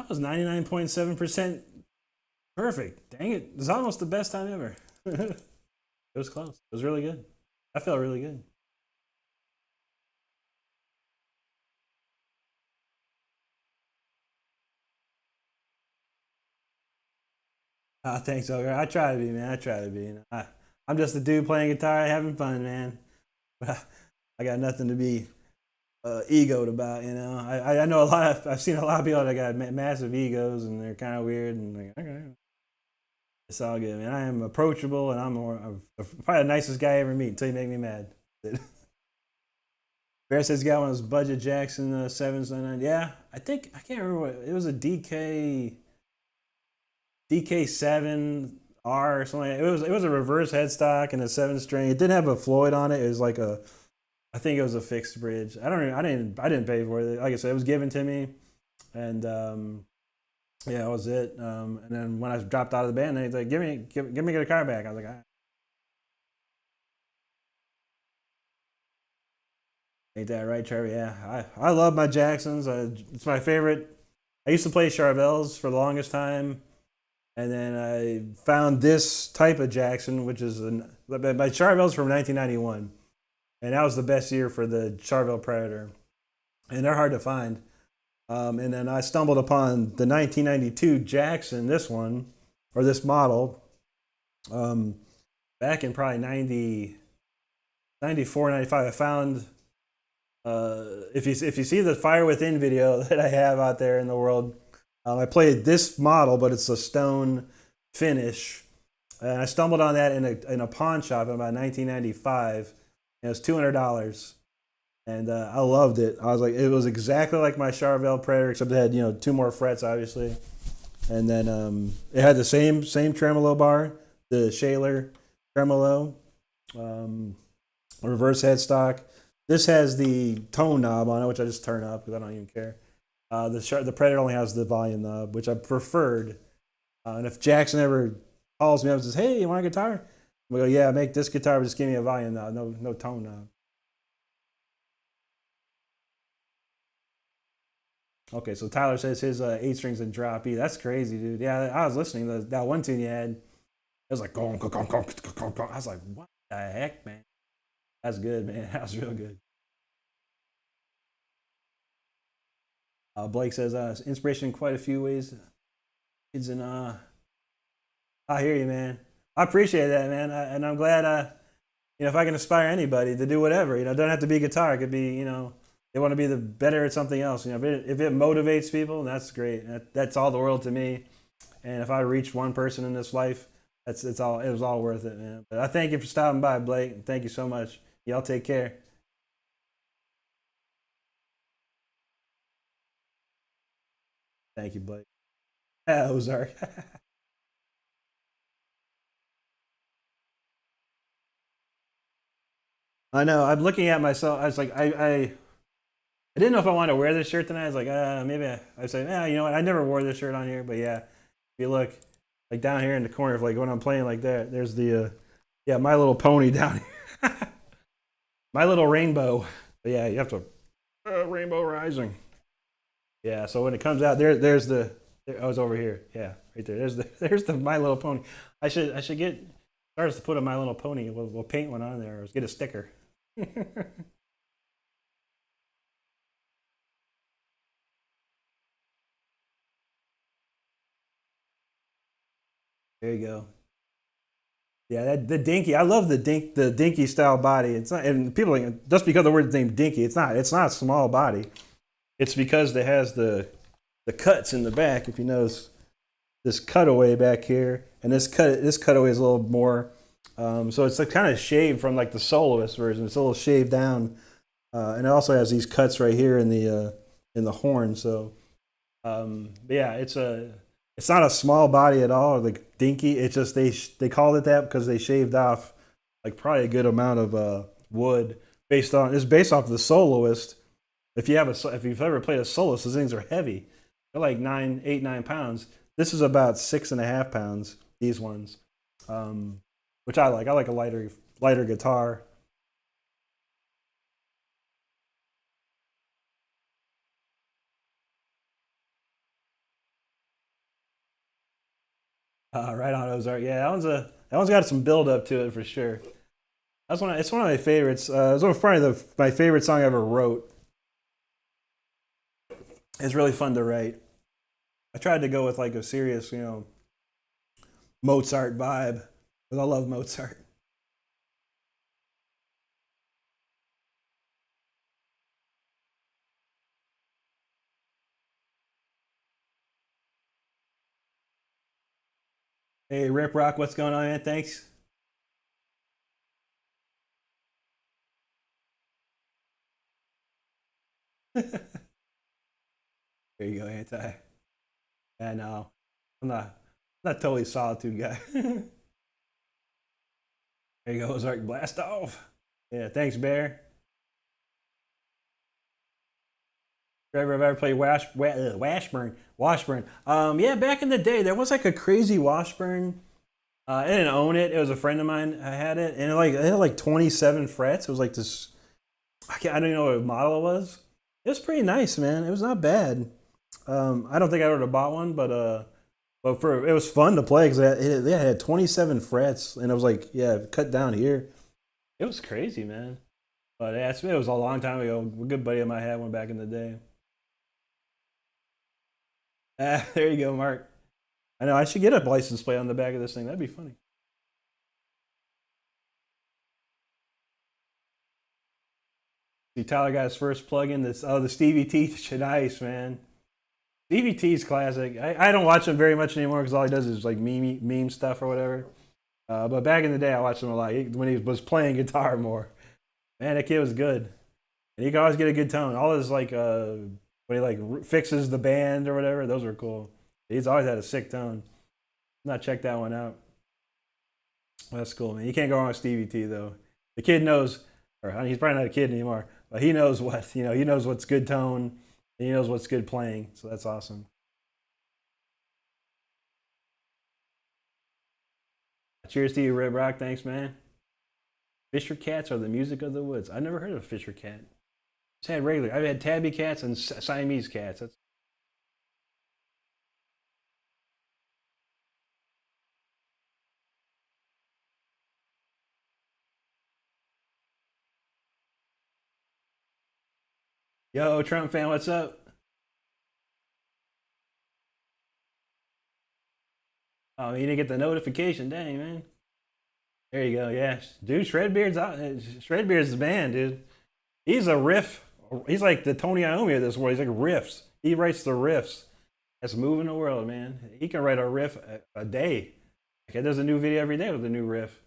That was 99.7% perfect. Dang it. It was almost the best time ever. It was close. It was really good. I felt really good. Thanks, Ogre. I try to be, man. I try to be. I'm just a dude playing guitar, having fun, man. But I got nothing to be egoed about, you know. I know a lot. I've seen a lot of people that got massive egos, and they're kind of weird. And like, okay, it's all good, man. I am approachable, and I'm probably the nicest guy I ever meet until you make me mad. Bear says he got one of those budget Jackson sevens. Yeah, I can't remember what it was. A DK7R or something. It was a reverse headstock and a 7 string. It didn't have a Floyd on it. It was like a I think it was a fixed bridge. I didn't pay for it. Like I said, it was given to me, and yeah, that was it. And then when I dropped out of the band, they like give me the car back. I was like, ah. Ain't that right, Trevor? Yeah, I love my Jacksons. It's my favorite. I used to play Charvels for the longest time, and then I found this type of Jackson, which is my Charvels from 1991, and that was the best year for the Charvel Predator, and they're hard to find. And then I stumbled upon the 1992 Jackson, this one or this model, um, back in probably 94, 95. I found if you see the Fire Within video that I have out there in the world, I played this model, but it's a stone finish. And I stumbled on that in a pawn shop in about 1995. And it was $200, and I loved it. I was like, it was exactly like my Charvel Predator, except it had 2 more frets, obviously, and then it had the same tremolo bar, the Shaler tremolo, reverse headstock. This has the tone knob on it, which I just turn up because I don't even care. The Predator only has the volume knob, which I preferred. And if Jackson ever calls me up and says, "Hey, you want a guitar?" We go, "Yeah, make this guitar, but just give me a volume knob, no tone knob." Okay, so Tyler says his 8 strings in drop E. That's crazy, dude. Yeah, I was listening to that one tune you had. It was like gong, gong, gong, gong, gong, gong. I was like, what the heck, man? That's good, man. That was real good. Blake says inspiration in quite a few ways. Kids in I hear you, man. I appreciate that, man, and I'm glad. If I can inspire anybody to do whatever, it doesn't have to be guitar. It could be, they want to be the better at something else. If it motivates people, that's great. That's all the world to me. And if I reach one person in this life, it's all. It was all worth it, man. But I thank you for stopping by, Blake. Thank you so much. Y'all take care. Thank you, Blake. Ozark. I know. I'm looking at myself. I was like, I didn't know if I wanted to wear this shirt tonight. I was like, maybe I said, you know what? I never wore this shirt on here, but yeah, if you look like down here in the corner, of like when I'm playing like that, there's the yeah, My Little Pony down here, My Little Rainbow. But yeah, you have to Rainbow Rising. Yeah, so when it comes out, I was over here. Yeah, right there. There's the My Little Pony. I should get stars to put a My Little Pony. We'll paint one on there or get a sticker. There you go. Yeah, the dinky. I love the dinky style body. It's not, and people like, just because the word's named dinky, it's not. It's not a small body. It's because it has the cuts in the back. If you notice this cutaway back here, and this cutaway is a little more. So it's like kind of shaved from like the soloist version. It's a little shaved down, and it also has these cuts right here in the horn. So but yeah, it's not a small body at all, like dinky. It's just they called it that because they shaved off like probably a good amount of wood based off the soloist. If you've ever played a soloist, those things are heavy. They're like 9 pounds. This is about 6.5 pounds. These ones, which I like. I like a lighter guitar. Right on Ozark. Yeah, that one's got some build up to it for sure. It's one of my favorites. It's probably my favorite song I ever wrote. It's really fun to write. I tried to go with like a serious, Mozart vibe, because I love Mozart. Hey, Rip Rock, what's going on, man? Thanks. There you go, anti. Yeah, no, I'm not totally a solitude guy. There you go, Ozark, blast off. Yeah, thanks, Bear. Trevor, have ever played Washburn? Yeah, back in the day, there was like a crazy Washburn. I didn't own it. It was a friend of mine. I had it, and it had like 27 frets. It was like this. I don't even know what model it was. It was pretty nice, man. It was not bad. I don't think I would have bought one, but for it was fun to play because it had 27 frets, and it was like, yeah, cut down here. It was crazy, man. But yeah, it was a long time ago. A good buddy of mine had one back in the day. Ah, there you go, Mark. I know I should get a license plate on the back of this thing. That'd be funny. See, Tyler got his first plug-in. The Stevie T nice, man. Stevie T's classic. I don't watch him very much anymore because all he does is like meme stuff or whatever. But back in the day, I watched him a lot when he was playing guitar more. Man, that kid was good, and he could always get a good tone. All his like when he like fixes the band or whatever, those were cool. He's always had a sick tone. Not check that one out. That's cool, man. You can't go wrong with Stevie T though. The kid knows, or I mean, he's probably not a kid anymore, but he knows what He knows what's good tone, and he knows what's good playing. So that's awesome. Cheers to you, Red Rock. Thanks, man. Fisher cats are the music of the woods. I've never heard of a Fisher cat. I've had regular. I've had tabby cats and Siamese cats. That's Yo, Trump fan, what's up? Oh, you didn't get the notification, dang man. There you go. Yeah, dude, Shredbeard's out. Shredbeard's the man, dude. He's a riff. He's like the Tony Iommi of this world. He's like riffs. He writes the riffs. That's moving the world, man. He can write a riff a day. Like, there's a new video every day with a new riff.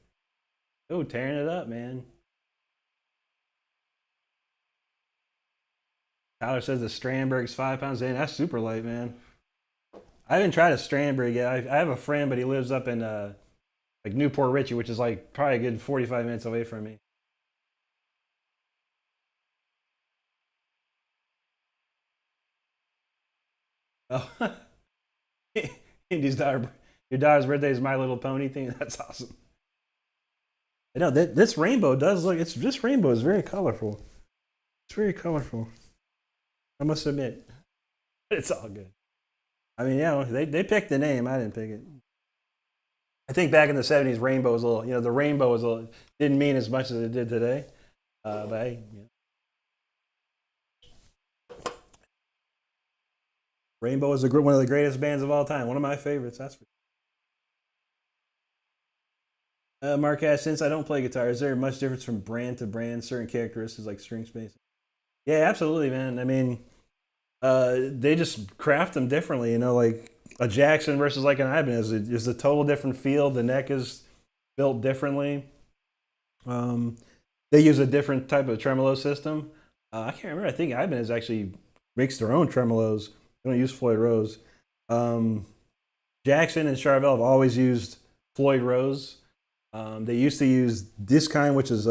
Oh, tearing it up, man. Tyler says the Strandberg's 5 pounds. Dang, that's super light, man. I haven't tried a Strandberg yet. I have a friend, but he lives up in like Newport Richie, which is like probably a good 45 minutes away from me. Oh, Indy's daughter, your daughter's birthday is My Little Pony thing. That's awesome. You know, this rainbow does look. This rainbow is very colorful. It's very colorful. I must admit, it's all good. I mean, they picked the name. I didn't pick it. I think back in the '70s, rainbow was a little. The rainbow was a little, didn't mean as much as it did today. But hey, Rainbow is one of the greatest bands of all time. One of my favorites. That's for Mark asks, since I don't play guitar, is there much difference from brand to brand, certain characteristics like string space? Yeah, absolutely, man. I mean, they just craft them differently. Like a Jackson versus like an Ibanez is a total different feel. The neck is built differently. Um, they use a different type of tremolo system. I can't remember. I think Ibanez actually makes their own tremolos. They don't use Floyd Rose. Um, Jackson and Charvel have always used Floyd Rose. They used to use this kind, which is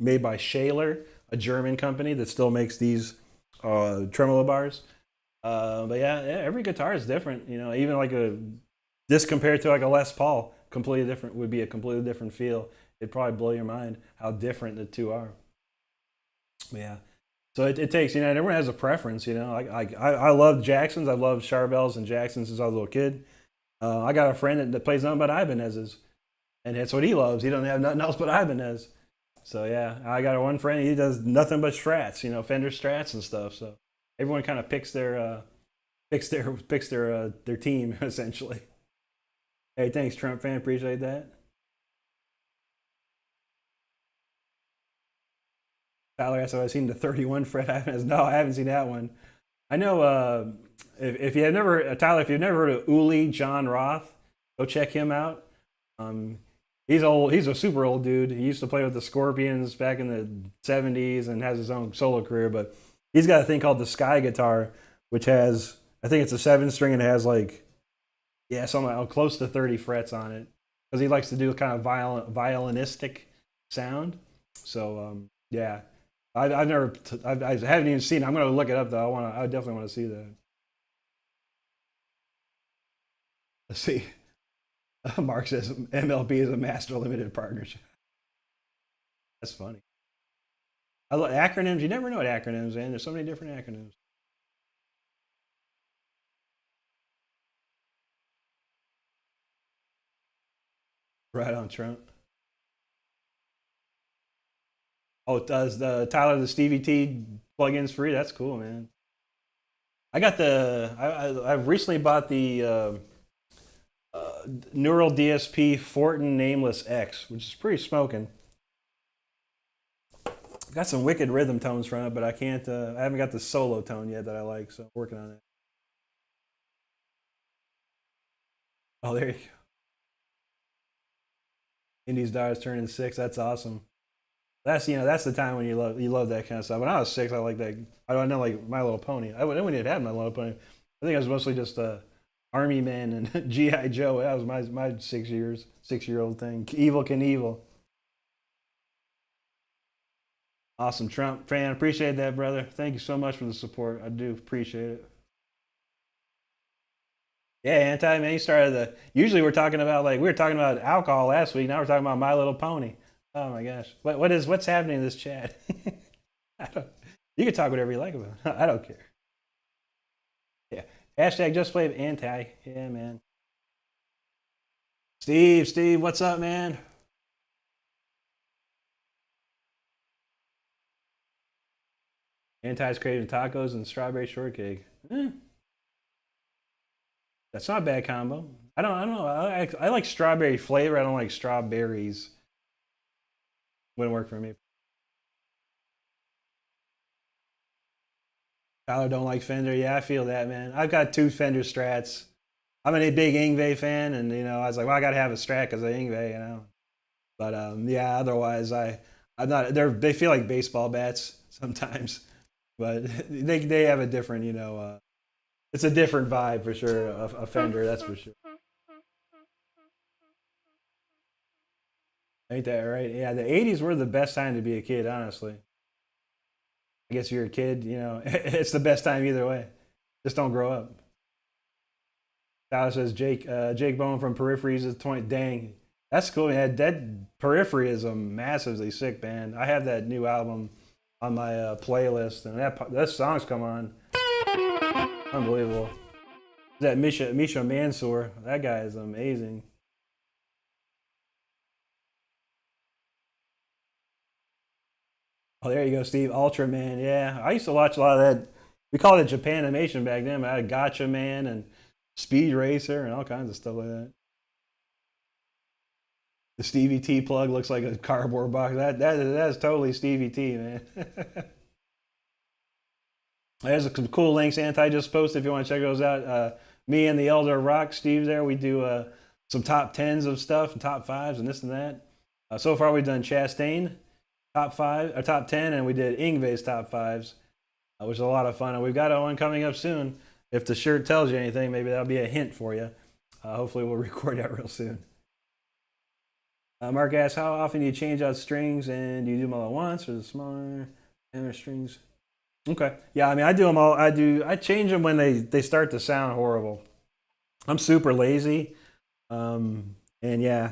made by Shaler, a German company that still makes these tremolo bars. But yeah, every guitar is different. Even like this compared to like a Les Paul, completely different would be a completely different feel. It'd probably blow your mind how different the two are. But yeah. So it takes, and everyone has a preference. I love Jacksons. I love Charvels and Jacksons since I was a little kid. I got a friend that plays nothing but Ibanez's, and that's what he loves. He doesn't have nothing else but Ibanez. So yeah, I got one friend. He does nothing but Strats, Fender Strats and stuff. So everyone kind of picks their team essentially. Hey, thanks, Trump fan. Appreciate that. Tyler asked if I've seen the 31 fret Ibanez. No, I haven't seen that one. I know if you have never Tyler, if you've never heard of Uli John Roth, go check him out. Um, he's old. He's a super old dude. He used to play with the Scorpions back in the '70s and has his own solo career. But he's got a thing called the Sky guitar, which has I think it's a 7 string and it has like something close to 30 frets on it because he likes to do kind of violinistic sound. So yeah, I've never I haven't even seen it. I'm gonna look it up though. I definitely want to see that. Let's see. Mark says MLB is a master limited partnership. That's funny. I love acronyms. You never know what acronyms, man. There's so many different acronyms. Right on, Trump. Oh, it does the Tyler the Stevie T plugins free? That's cool, man. I got I've recently bought the Neural DSP Fortin Nameless X, which is pretty smoking. Got some wicked rhythm tones from it, but I can't. I haven't got the solo tone yet that I like, so I'm working on it. Oh, there you go. Indy's daughters turning 6. That's awesome. That's the time when you love that kind of stuff. When I was 6, I like that. I don't know like My Little Pony. I wouldn't even have My Little Pony. I think I was mostly just Army Man and GI Joe. That was my 6 year old thing. Evil Knievel. Awesome, Trump fan. Appreciate that, brother. Thank you so much for the support. I do appreciate it. Yeah, anti man. You started the. Usually we're talking about we were talking about alcohol last week. Now we're talking about My Little Pony. Oh my gosh, what's happening in this chat? I don't, you can talk whatever you like about it. I don't care. Yeah. Hashtag just play anti. Yeah, man. Steve, what's up, man? Anti's craving tacos and strawberry shortcake. That's not a bad combo. I don't know. I like strawberry flavor. I don't like strawberries. Wouldn't work for me. Tyler don't like Fender. Yeah, I feel that, man. I've got 2 Fender Strats. I'm a big Ingve fan, and I was like, well, I got to have a Strat because of Ingve. But yeah, otherwise, I'm not. They feel like baseball bats sometimes, but they have a different, it's a different vibe for sure. A Fender, that's for sure. Ain't that right? Yeah, the '80s were the best time to be a kid, honestly. I guess if you're a kid, it's the best time either way. Just don't grow up. Tyler says Jake Bone from Peripheries is 20. Dang, that's cool, man. That Periphery is a massively sick band. I have that new album on my playlist, and that song's come on. Unbelievable. That Misha Mansour, that guy is amazing. Oh, there you go, Steve. Ultraman. Yeah, I used to watch a lot of that. We called it Japanimation back then. But I had Gotcha Man and Speed Racer and all kinds of stuff like that. The Stevie T plug looks like a cardboard box. That's totally Stevie T, man. There's some cool links Anti just posted if you want to check those out. Me and the Elder Rock, Steve there, we do some top 10s of stuff and top 5s and this and that. So far we've done Chastain top 5 or top 10, and we did Ingve's top 5s, which is a lot of fun. And we've got one coming up soon. If the shirt tells you anything, maybe that'll be a hint for you. Hopefully we'll record that real soon. Mark asks, how often do you change out strings, and do you do them all at once or the smaller diameter strings? Okay. Yeah, I mean, I do them all. I change them when they start to sound horrible. I'm super lazy. And yeah,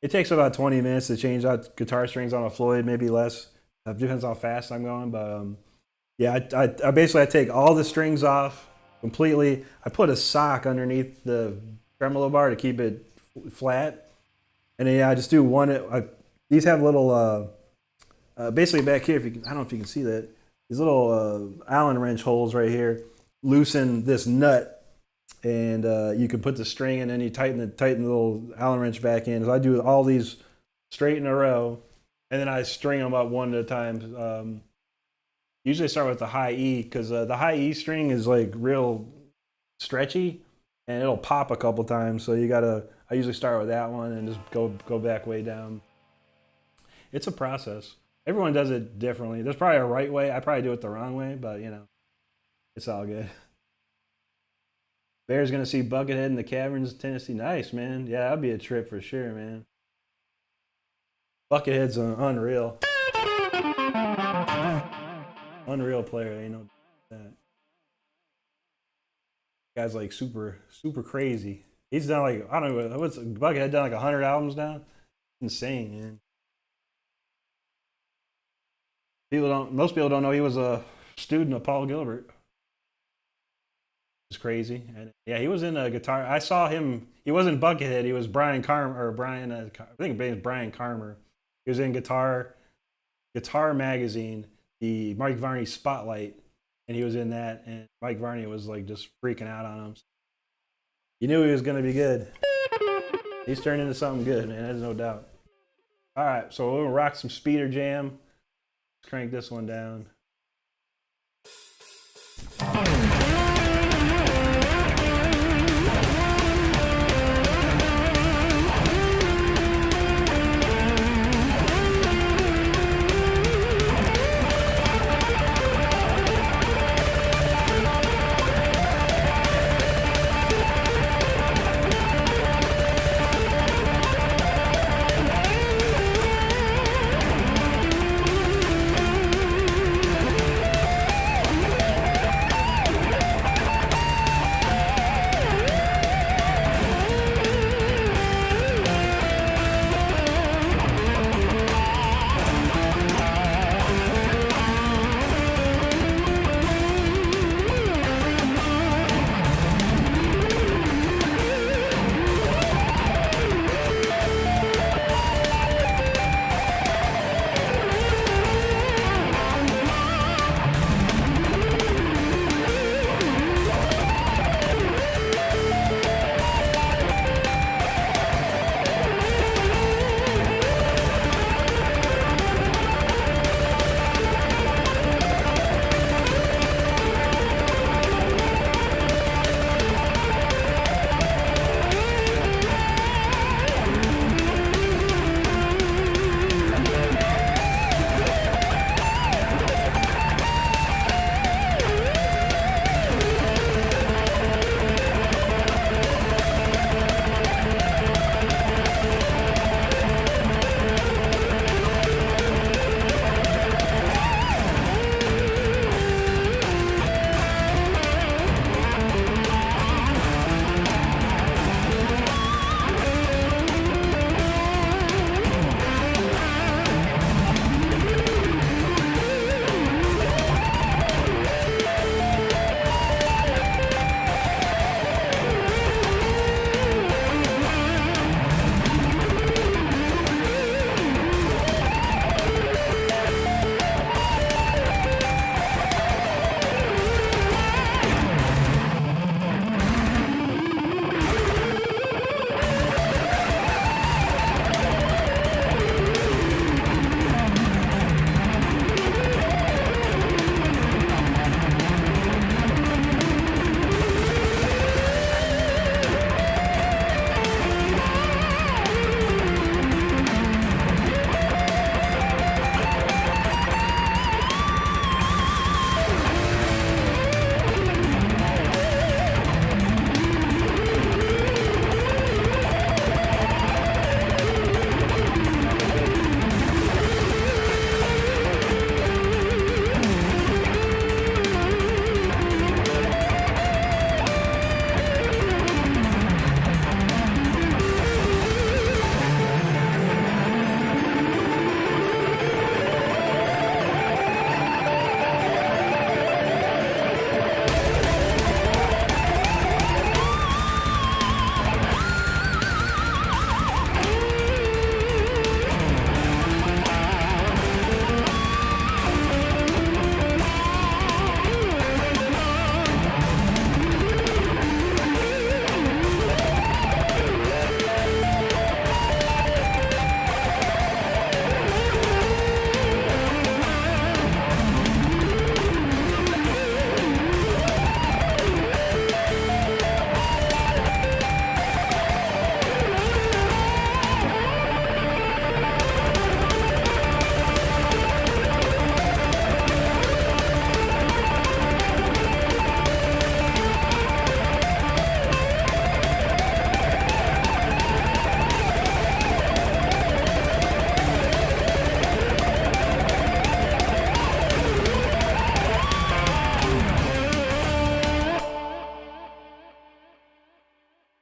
it takes about 20 minutes to change out guitar strings on a Floyd, maybe less. It depends how fast I'm going. But yeah, I basically take all the strings off completely. I put a sock underneath the tremolo bar to keep it flat. And then yeah, I just do one. These have little, basically back here. If you can, I don't know if you can see that. These little Allen wrench holes right here loosen this nut, and you can put the string, and then you tighten the little Allen wrench back in. So I do all these straight in a row, and then I string them up one at a time. Usually I start with the high E because the high E string is like real stretchy, and it'll pop a couple times. So I usually start with that one and just go back way down. It's a process. Everyone does it differently. There's probably a right way. I probably do it the wrong way, but you know, it's all good. Bear's gonna see Buckethead in the caverns of Tennessee. Nice, man. Yeah, that'd be a trip for sure, man. Buckethead's unreal. Unreal player, ain't no that. Guy's like super crazy. He's done like, I don't know, what's Buckethead done like 100 albums now? Insane, man. Most people don't know he was a student of Paul Gilbert. It's crazy. And yeah, he was in a guitar. I saw him. He wasn't Buckethead. He was Brian Carmer, or Brian. I think his name is Brian Carmer. He was in Guitar Magazine, the Mike Varney Spotlight, and he was in that. And Mike Varney was like just freaking out on him. You knew he was going to be good. He's turned into something good, man. There's no doubt. All right, so we'll rock some Speeder Jam. Let's crank this one down.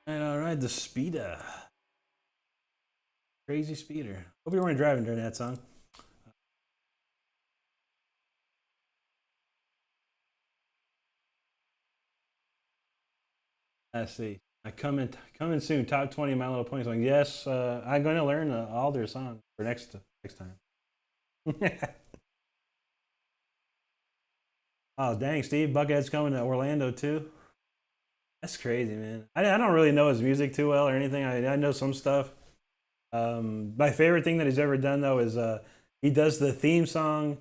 All right, the speeder, crazy speeder. Hope you weren't driving during that song. Let's see. I coming soon. Top 20 My Little Pony song. Yes, I'm going to learn all their songs for next time. Oh dang, Steve Buckethead's coming to Orlando too. That's crazy, man. I don't really know his music too well or anything. I know some stuff. My favorite thing that he's ever done though is he does the theme song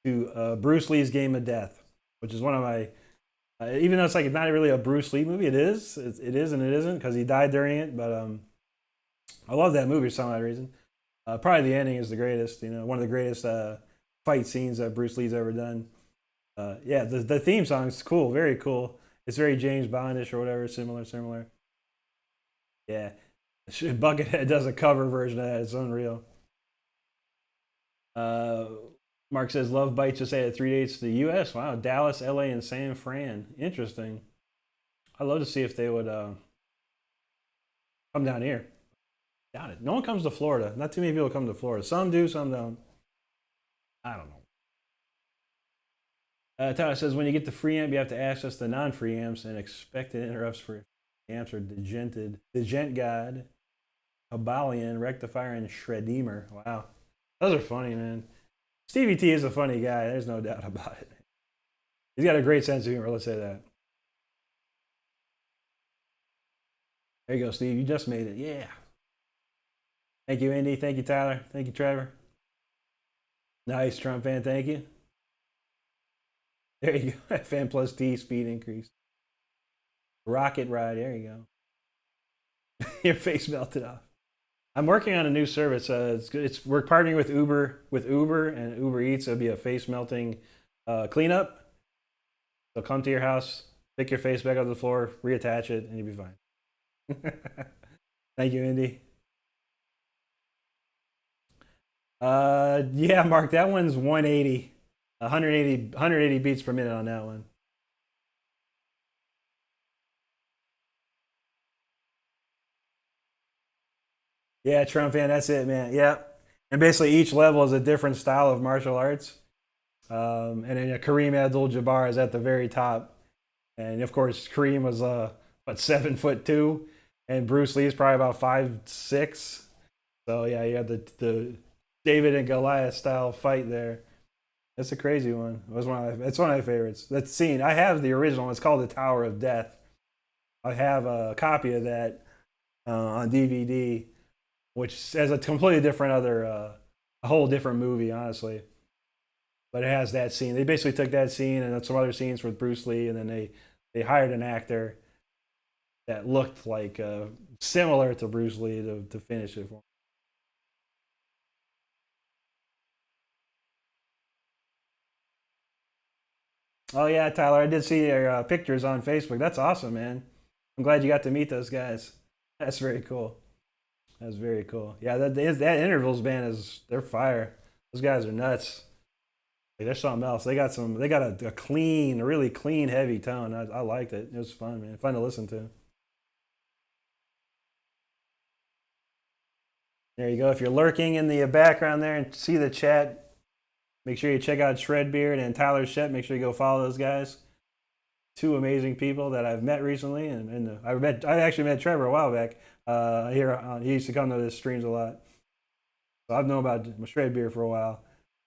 to Bruce Lee's Game of Death, which is one of my. Even though it's like not really a Bruce Lee movie, it is. It is and it isn't because he died during it. But I love that movie for some odd reason. Probably the ending is the greatest. You know, one of the greatest fight scenes that Bruce Lee's ever done. Yeah, the theme song is cool, very cool. It's very James Bondish or whatever, similar. Yeah, Buckethead does a cover version of that. It's unreal. Uh, Mark says Love Bites just added 3 dates to the U.S. Wow, Dallas, L.A., and San Fran. Interesting. I'd love to see if they would come down here. Doubt it. No one comes to Florida. Not too many people come to Florida. Some do, some don't. I don't know. Tyler says when you get the free amp, you have to access the non-free amps and expected interrupts for amps are Degent God, Abalian, Rectifier, and Shreddimer. Wow, those are funny, man. Stevie T is a funny guy. There's no doubt about it. He's got a great sense of humor. Let's say that. There you go, Steve. You just made it. Yeah. Thank you, Indy. Thank you, Tyler. Thank you, Trevor. Nice, Trump fan. Thank you. There you go. Fan plus T speed increase. Rocket ride. There you go. Your face melted off. I'm working on a new service. It's good. We're partnering with Uber and Uber Eats. It'll be a face melting cleanup. They'll come to your house, pick your face back up the floor, reattach it, and you'll be fine. Thank you, Indy. Yeah, Mark, that one's 180, 180 beats per minute on that one. Yeah, Trump fan, that's it, man. Yeah, and basically each level is a different style of martial arts. And then Kareem Abdul-Jabbar is at the very top, and of course Kareem was what 7'2", and Bruce Lee's probably about 5'6". So yeah, you had the David and Goliath style fight there. That's a crazy one. It's one of my favorites. That scene. I have the original. It's called The Tower of Death. I have a copy of that on DVD, which has a completely different a whole different movie, honestly. But it has that scene. They basically took that scene and some other scenes with Bruce Lee, and then they hired an actor that looked like similar to Bruce Lee to finish it for him. Oh yeah, Tyler, I did see your pictures on Facebook. That's awesome, man. I'm glad you got to meet those guys. That's very cool. That's very cool. Yeah, that intervals band is they're fire. Those guys are nuts. Like, they're something else. They got a clean, a really clean, heavy tone. I liked it. It was fun, man. Fun to listen to. There you go. If you're lurking in the background there and see the chat, make sure you check out Shredbeard and Tyler Shep. Make sure you go follow those guys. Two amazing people that I've met recently, and I actually met Trevor a while back. He used to come to the streams a lot, so I've known about Shredbeard for a while.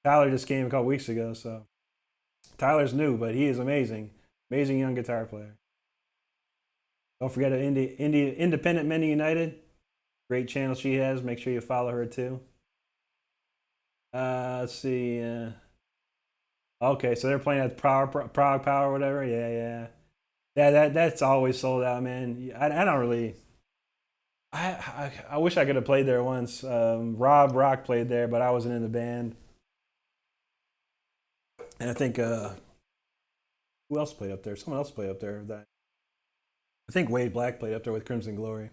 Tyler just came a couple weeks ago, so Tyler's new, but he is amazing, amazing young guitar player. Don't forget Independent Men United, great channel she has. Make sure you follow her too. Let's see. Okay, so they're playing at Prague Power, whatever. Yeah. That's always sold out, man. I don't really. I wish I could have played there once. Rob Rock played there, but I wasn't in the band. And I think who else played up there? Someone else played up there. I think Wade Black played up there with Crimson Glory.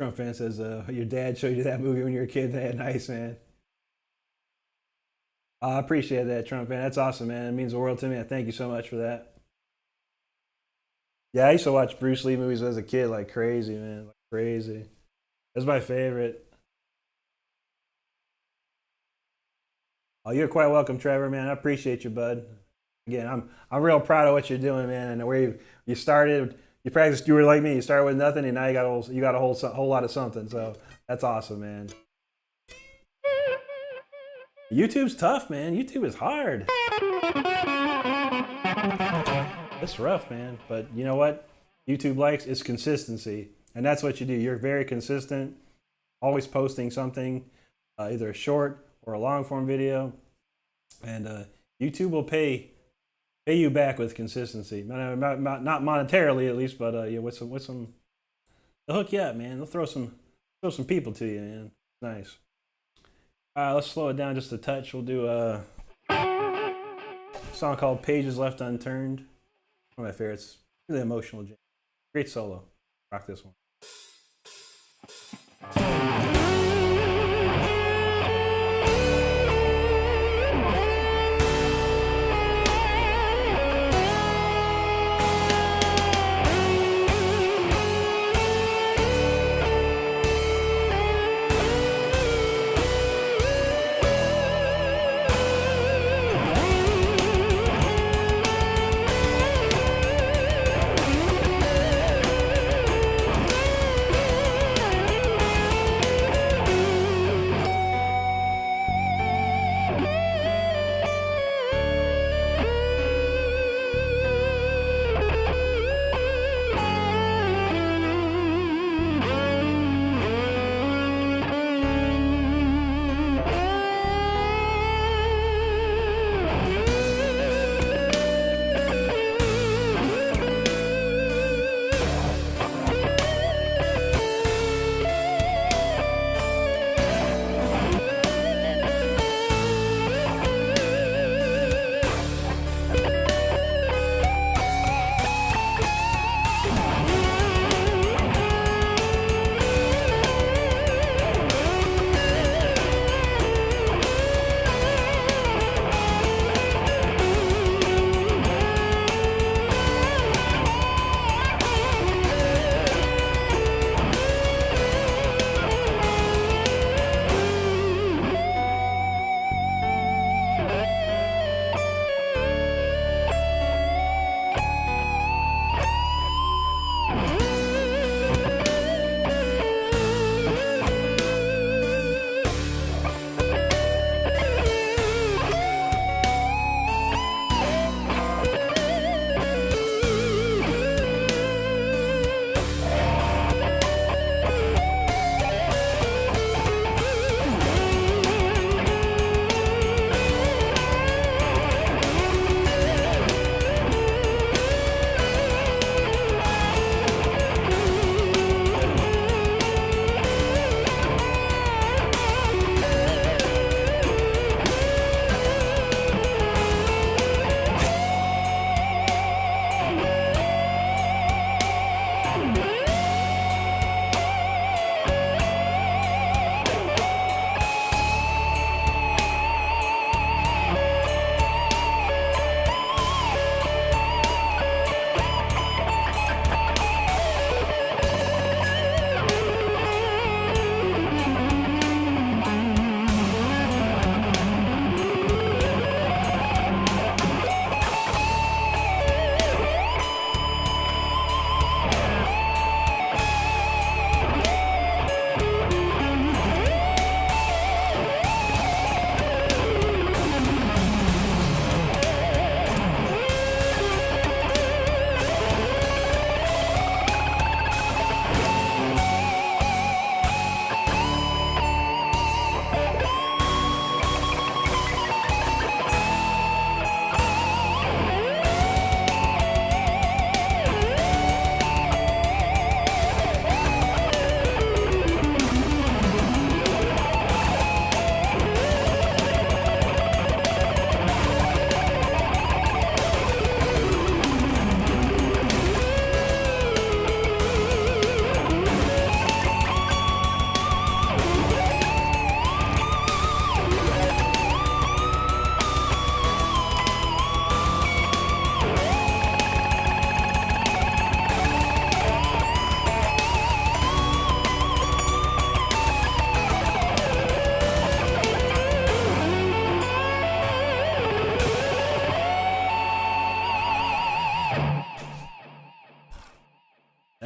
Trump fan says, your dad showed you that movie when you were a kid. Nice, man. I appreciate that, Trump fan. That's awesome, man. It means the world to me. I thank you so much for that. Yeah, I used to watch Bruce Lee movies as a kid like crazy, man. Like crazy. That's my favorite. Oh, you're quite welcome, Trevor, man. I appreciate you, bud. Again, I'm real proud of what you're doing, man, and where you started. You practiced. You were like me. You started with nothing, and now you got a whole lot of something. So that's awesome, man. YouTube's tough, man. YouTube is hard. It's rough, man. But you know what? YouTube likes is consistency, and that's what you do. You're very consistent, always posting something, either a short or a long form video, and YouTube will pay you back with consistency. Not monetarily at least, but yeah, with some they'll hook you up, man. They'll throw some people to you, man. Nice. All right, let's slow it down just a touch. We'll do a song called "Pages Left Unturned." One of my favorites. Really emotional jam. Great solo. Rock this one.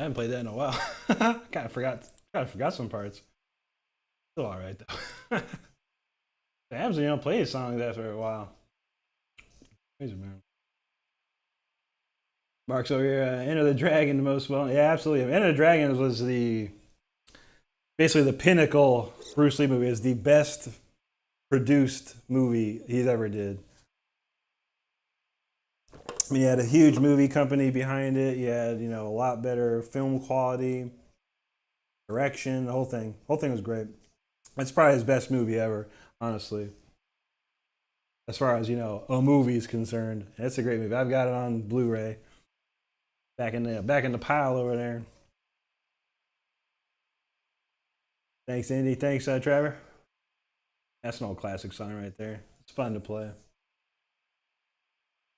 haven't played that in a while. kind of forgot some parts. Still all right though. The happens when you don't play a song like that for a while. Crazy, man. Mark's over here. Enter the Dragon, the most well. Yeah, absolutely. Enter the Dragon was basically the pinnacle Bruce Lee movie. Is the best produced movie he's ever did. I mean, he had a huge movie company behind it. He had a lot better film quality, direction, the whole thing. The whole thing was great. It's probably his best movie ever, honestly. As far as a movie is concerned, it's a great movie. I've got it on Blu-ray. Back in the pile over there. Thanks, Indy. Thanks, Trevor. That's an old classic song right there. It's fun to play.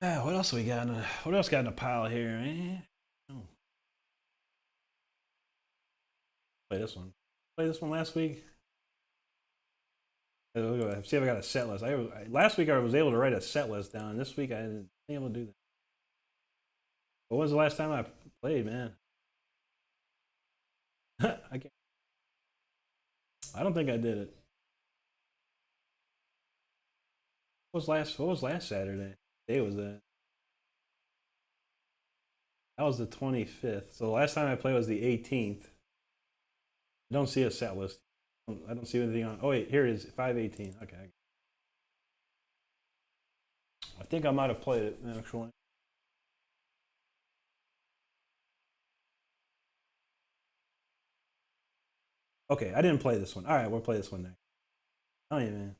What else we got? What else got in the pile here, man? Oh. Play this one. Play this one last week. See if I got a set list. Last week I was able to write a set list down. This week I didn't able to do that. What was the last time I played, man? I can't. I don't think I did it. What was last Saturday? Day was that? That was the 25th. So the last time I played was the 18th. I don't see a set list. I don't see anything on. Oh wait, here it is. 518. Okay. I think I might have played it actually. Okay, I didn't play this one. All right, we'll play this one next. Oh yeah, man.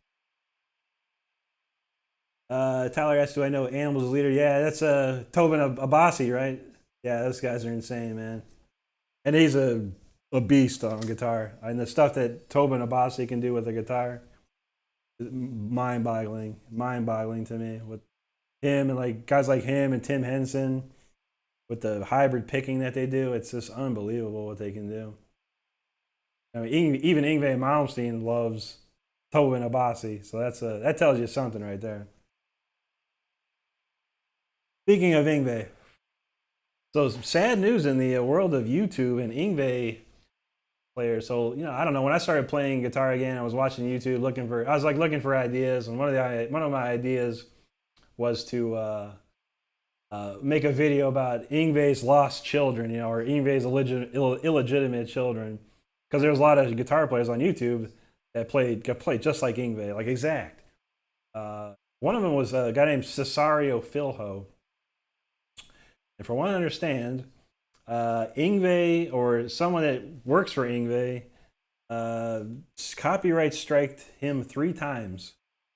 Tyler asks, "Do I know Animals leader?" Yeah, that's Tobin Abasi, right? Yeah, those guys are insane, man. And he's a beast on guitar. And the stuff that Tobin Abasi can do with a guitar, mind-boggling to me. With him and like guys like him and Tim Henson, with the hybrid picking that they do, it's just unbelievable what they can do. I mean, even Yngwie Malmsteen loves Tobin Abasi, so that tells you something right there. Speaking of Yngwie, so sad news in the world of YouTube and Yngwie players. So I don't know. When I started playing guitar again, I was watching YouTube, I was looking for ideas, and one of my ideas was to make a video about Yngwie's lost children, or Yngwie's illegitimate children, because there was a lot of guitar players on YouTube that played just like Yngwie, like exact. One of them was a guy named Cesario Filho. And from what I understand, Yngwie or someone that works for Yngwie copyright striked him 3 times,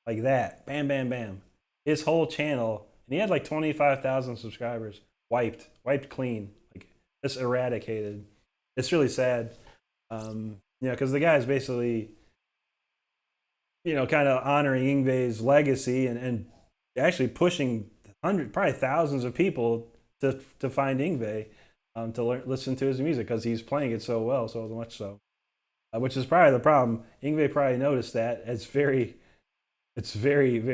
like that. Bam, bam, bam. His whole channel, and he had like 25,000 subscribers, wiped clean, like just eradicated. It's really sad, because the guy's basically, kind of honoring Yngwie's legacy and actually pushing probably thousands of people to find Yngwie, to listen to his music because he's playing it so well, so much so. Which is probably the problem. Yngwie probably noticed that. It's very, Cesario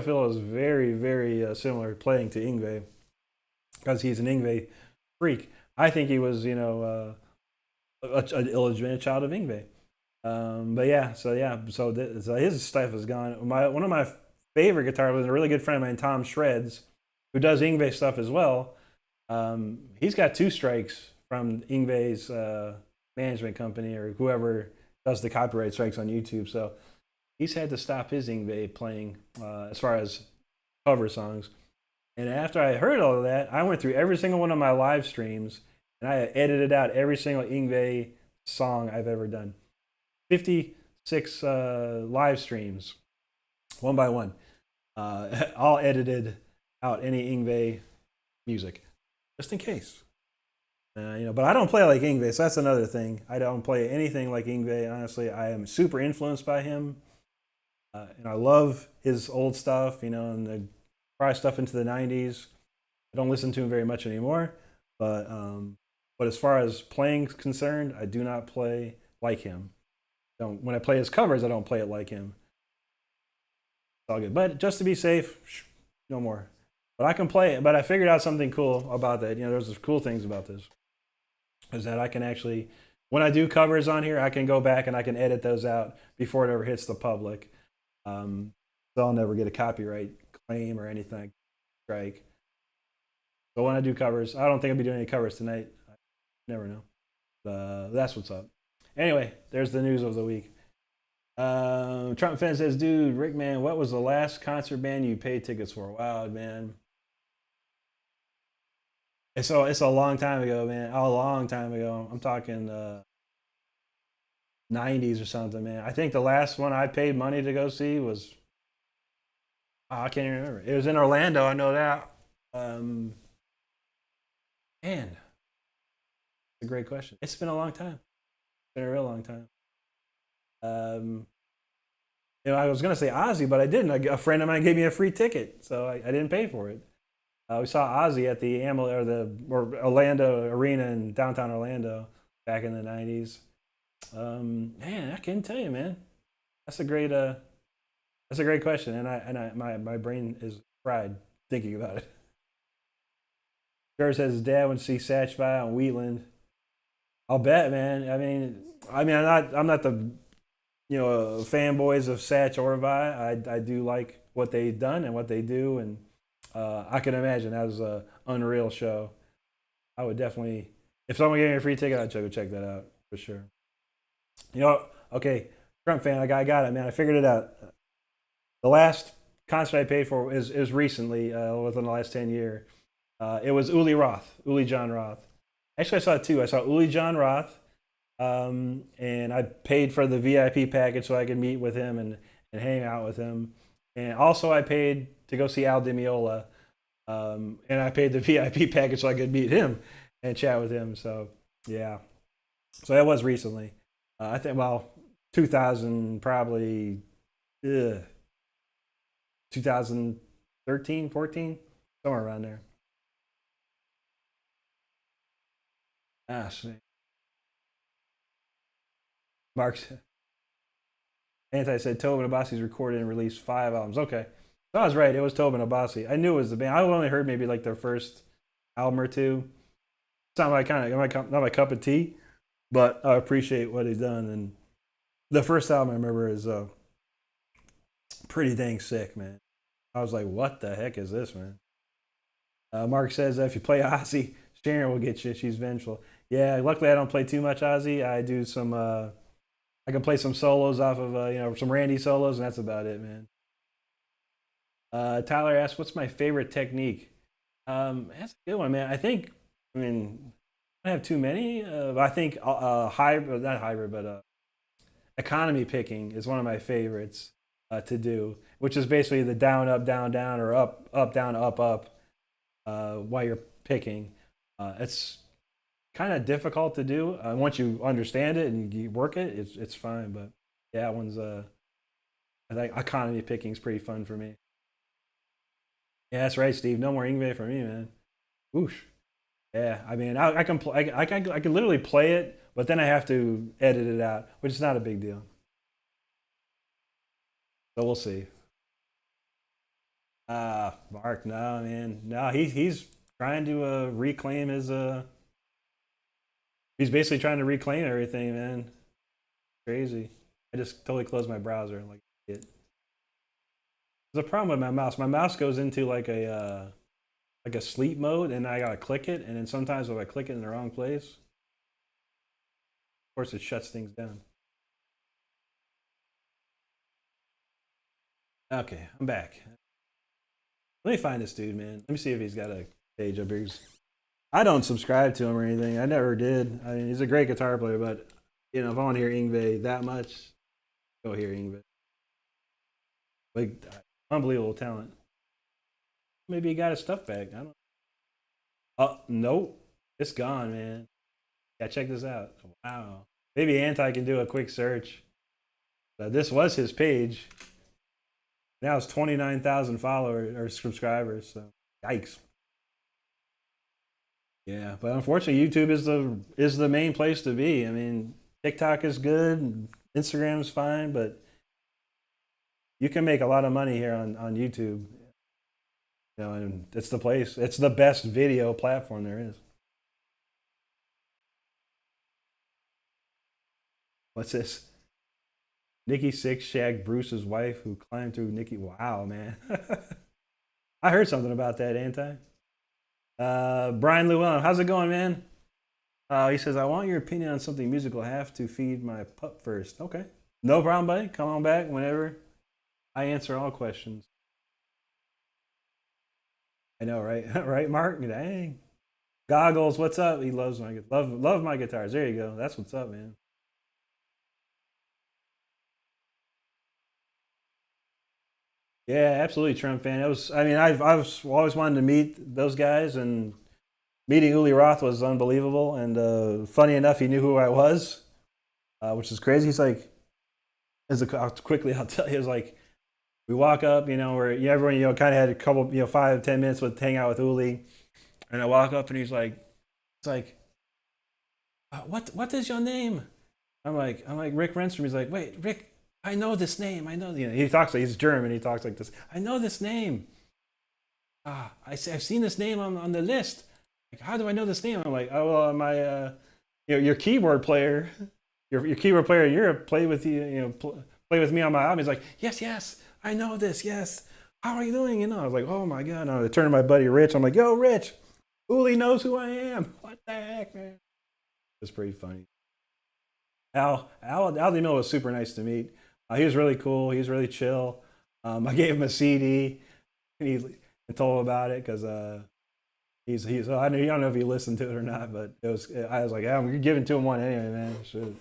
Phil is very, very similar playing to Yngwie because he's an Yngwie freak. I think he was, an illegitimate child of Yngwie. But yeah, so his stuff is gone. One of my favorite guitar players, a really good friend of mine, Tom Shreds, who does Yngwie stuff as well. He's got 2 strikes from Yngwie's management company or whoever does the copyright strikes on YouTube. So he's had to stop his Yngwie playing as far as cover songs. And after I heard all of that, I went through every single one of my live streams and I edited out every single Yngwie song I've ever done. 56 live streams, one by one, all edited out any Yngwie music, just in case. But I don't play like Yngwie, so that's another thing. I don't play anything like Yngwie. Honestly, I am super influenced by him, and I love his old stuff. And the probably stuff into the '90s. I don't listen to him very much anymore, but as far as playing is concerned, I do not play like him. When I play his covers, I don't play it like him. It's all good, but just to be safe, no more. But I can play it. But I figured out something cool about that. There's cool things about this. is that I can actually, when I do covers on here, I can go back and I can edit those out before it ever hits the public. So I'll never get a copyright claim or anything strike. So when I do covers, I don't think I'll be doing any covers tonight. I never know. That's what's up. Anyway, there's the news of the week. Trump fan says, dude, Rick, man, what was the last concert band you paid tickets for? Wow, man. It's a long time ago, man. A long time ago. I'm talking 90s or something, man. I think the last one I paid money to go see was, I can't even remember. It was in Orlando. I know that. Man, it's a great question. It's been a long time. It's been a real long time. I was gonna say Ozzy, but I didn't. A friend of mine gave me a free ticket, so I didn't pay for it. We saw Ozzy at the Orlando Arena in downtown Orlando back in the '90s. Man, I can't tell you, man. That's a great question, and my brain is fried thinking about it. Trevor says his dad went to see Satch Vi on Wheatland. I'll bet, man. I'm not the fanboys of Satch or Vi. I do like what they've done and what they do, and I can imagine that was an unreal show. I would definitely, if someone gave me a free ticket, I'd go check that out for sure. Okay, Trump fan, I got it, man. I figured it out. The last concert I paid for is recently, within the last 10 years. It was Uli John Roth. Actually, I saw two. I saw Uli John Roth, and I paid for the VIP package so I could meet with him and hang out with him. And also, I paid to go see Al Di Meola, and I paid the VIP package so I could meet him and chat with him. So, yeah. So that was recently. I think, 2000, probably 2013, 14, somewhere around there. See. Mark's Anti said Tobin Abbasi's recorded and released 5 albums. Okay. So I was right. It was Tobin Abbasi. I knew it was the band. I only heard maybe like their first album or two. It's not not my cup of tea, but I appreciate what he's done. And the first album I remember is pretty dang sick, man. I was like, what the heck is this, man? Mark says if you play Ozzy, Sharon will get you. She's vengeful. Yeah, luckily I don't play too much Ozzy. I do some. I can play some solos off of some Randy solos, and that's about it, man. Tyler asks, "What's my favorite technique?" That's a good one, man. I don't have too many. I think hybrid, not hybrid, but economy picking is one of my favorites to do, which is basically the down, up, down, down, or up, down, up, while you're picking. It's kind of difficult to do. Once you understand it and you work it, it's fine. But yeah, that one's I think economy picking is pretty fun for me. Yeah, that's right, Steve. No more Ingve for me, man. Whoosh. Yeah, I can play. I can literally play it, but then I have to edit it out, which is not a big deal. So we'll see. Mark, no, man, no. He's trying to reclaim his. He's basically trying to reclaim everything, man. Crazy. I just totally closed my browser and it. There's a problem with my mouse. My mouse goes into like a sleep mode, and I gotta click it, and then sometimes if I click it in the wrong place, of course it shuts things down. Okay, I'm back. Let me find this dude, man. Let me see if he's got a page up here. I don't subscribe to him or anything. I never did. He's a great guitar player, but if I want to hear Ingve that much, go hear Ingve. Like, unbelievable talent. Maybe he got his stuff back. I don't know. Nope. It's gone, man. Yeah, check this out. Wow. Maybe Anti can do a quick search. This was his page. Now it's 29,000 followers or subscribers. So, yikes. Yeah, but unfortunately, YouTube is the main place to be. TikTok is good, Instagram is fine, but you can make a lot of money here on YouTube. And it's the place. It's the best video platform there is. What's this? Nikki Six shagged Bruce's wife who climbed through Nikki. Wow, man. I heard something about that, ain't I? Brian Llewellyn, how's it going, man? He says, I want your opinion on something musical. I have to feed my pup first. Okay. No problem, buddy. Come on back whenever. I answer all questions. I know, right? Right, Mark? Dang. Goggles, what's up? He loves my love my guitars. There you go. That's what's up, man. Yeah, absolutely, Trump fan. It was. I mean, I've always wanted to meet those guys, and meeting Uli Roth was unbelievable. And funny enough, he knew who I was, which is crazy. He's like, I'll tell you, it was like we walk up, where everyone, kind of had a couple, 5-10 minutes with hang out with Uli, and I walk up and it's like, what is your name? I'm like Rick Renstrom. He's like, wait, Rick, I know this name. I know, he talks like he's German. He talks like this. I know this name. I've seen this name on the list. Like, how do I know this name? I'm like, oh, well, my, your keyboard player, your keyboard player in Europe played with you, play with me on my album. He's like, yes, I know this. Yes. How are you doing? I was like, oh my God. And I turned to my buddy Rich. I'm like, yo, Rich, Uli knows who I am. What the heck, man? It was pretty funny. Al DeMille was super nice to meet. He was really cool. He was really chill. I gave him a CD, and I told him about it because he's. I don't know if he listened to it or not, but it was. I was like, yeah, I'm giving to him one anyway, man. Should.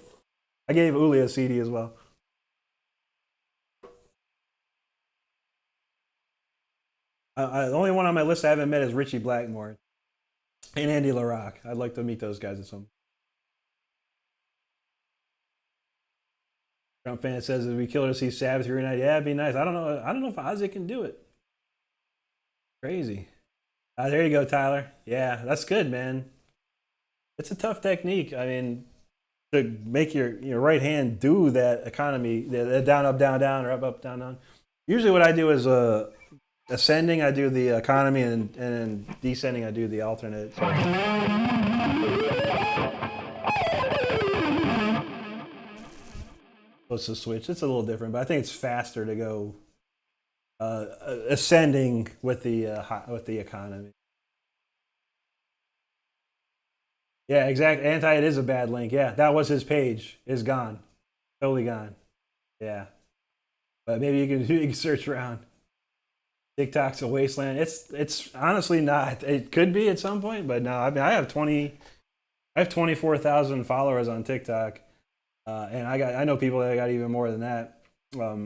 I gave Uli a CD as well. The only one on my list I haven't met is Richie Blackmore and Andy LaRock. I'd like to meet those guys at some. Trump fan says it'd be killer to see Sabbath reunite. Yeah, it'd be nice. I don't know. I don't know if Ozzy can do it. Crazy. There you go, Tyler. Yeah, that's good, man. It's a tough technique. I mean, to make your right hand do that economy, the down, up, down, down, or up, up, down, down. Usually, what I do is ascending, I do the economy, and descending, I do the alternate. So. What's the switch? It's a little different, but I think it's faster to go ascending with the economy. Yeah, exactly. Anti, it is a bad link. Yeah, that was his page. It's gone, totally gone. Yeah, but maybe you can search around. TikTok's a wasteland. It's honestly not. It could be at some point, but no. I mean, I have 24,000 followers on TikTok, and I know people that got even more than that.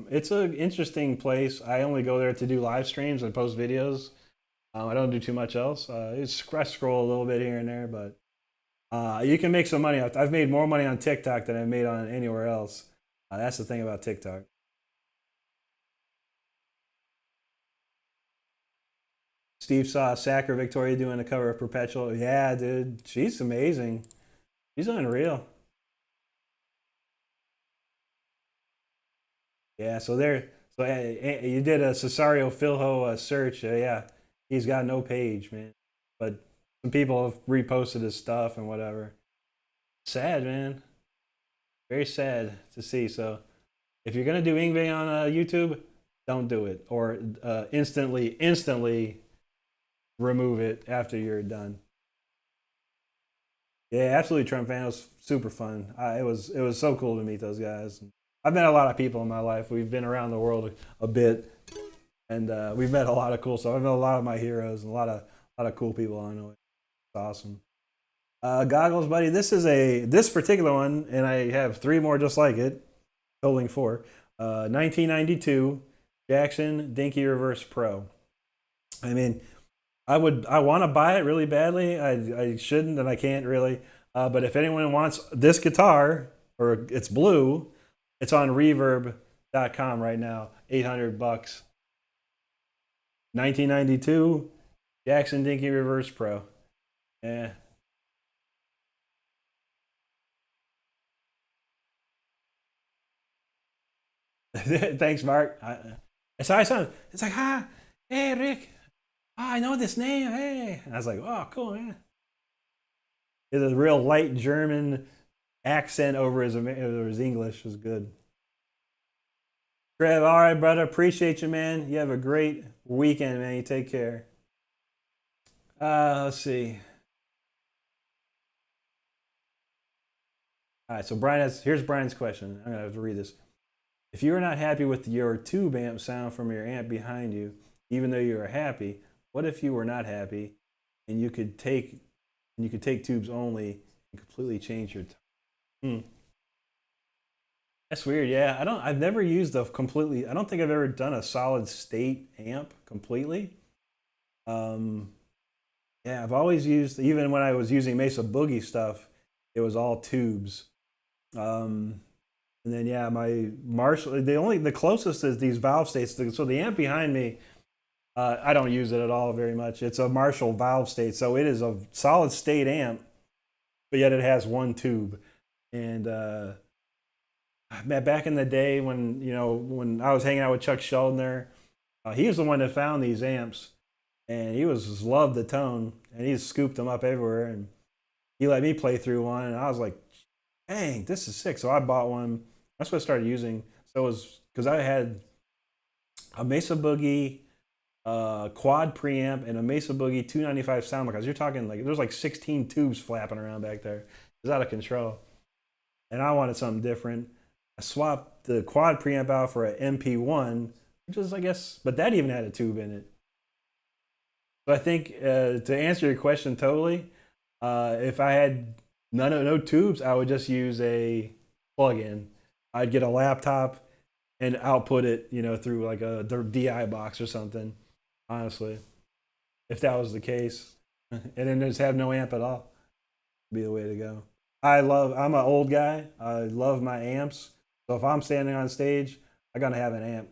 It's an interesting place. I only go there to do live streams and post videos. I don't do too much else. I scroll a little bit here and there, but you can make some money. I've made more money on TikTok than I've made on anywhere else. That's the thing about TikTok. Steve saw Sacker Victoria doing a cover of Perpetual. Yeah, dude, she's amazing. She's unreal. Yeah, so there. So you did a Cesario Filho search. Yeah, he's got no page, man. But some people have reposted his stuff and whatever. Sad, man. Very sad to see. So if you're gonna do Ingve on YouTube, don't do it, or instantly remove it after you're done. Yeah, absolutely, Trump fan. It was super fun. It was so cool to meet those guys. I've met a lot of people in my life. We've been around the world a bit, and we've met a lot of cool stuff. I've met a lot of my heroes and a lot of cool people I know. It's awesome. Goggles, buddy. This particular one, and I have three more just like it, totaling four. 1992 Jackson Dinky Reverse Pro. I mean, I want to buy it really badly. I shouldn't, and I can't really. But if anyone wants this guitar, or it's blue, it's on Reverb.com right now. $800. 1992 Jackson Dinky Reverse Pro. Yeah. Thanks, Mark. It's how I sound. It's like, hi, hey, Rick. Oh, I know this name. Hey. And I was like, oh, cool, man. It's a real light German accent over his English was good. Trev, all right, brother. Appreciate you, man. You have a great weekend, man. You take care. Let's see. All right, so here's Brian's question. I'm gonna have to read this. If you are not happy with your tube amp sound from your amp behind you, even though you are happy, what if you were not happy and you could take tubes only and completely change your tone? That's weird. Yeah, I've never used a completely. I don't think I've ever done a solid state amp completely. Um, yeah, I've always used, even when I was using Mesa Boogie stuff, it was all tubes. Um, and then yeah, my Marshall. The closest is these valve states. So the amp behind me, I don't use it at all very much. It's a Marshall valve state, so it is a solid state amp, but yet it has one tube. And back in the day when I was hanging out with Chuck Sheldner, he was the one that found these amps, and he was just loved the tone, and he just scooped them up everywhere, and he let me play through one, and I was like, "Dang, this is sick!" So I bought one. That's what I started using. So it was because I had a Mesa Boogie quad preamp and a Mesa Boogie 295 sound because you're talking like there's like 16 tubes flapping around back there. It was out of control, and I wanted something different. I swapped the quad preamp out for an MP1, which was, I guess, but that even had a tube in it. So I think to answer your question totally, if I had no tubes, I would just use a plug-in. I'd get a laptop and output it, through like a DI box or something. Honestly, if that was the case, and then just have no amp at all, be the way to go. I'm an old guy. I love my amps. So if I'm standing on stage, I gotta have an amp.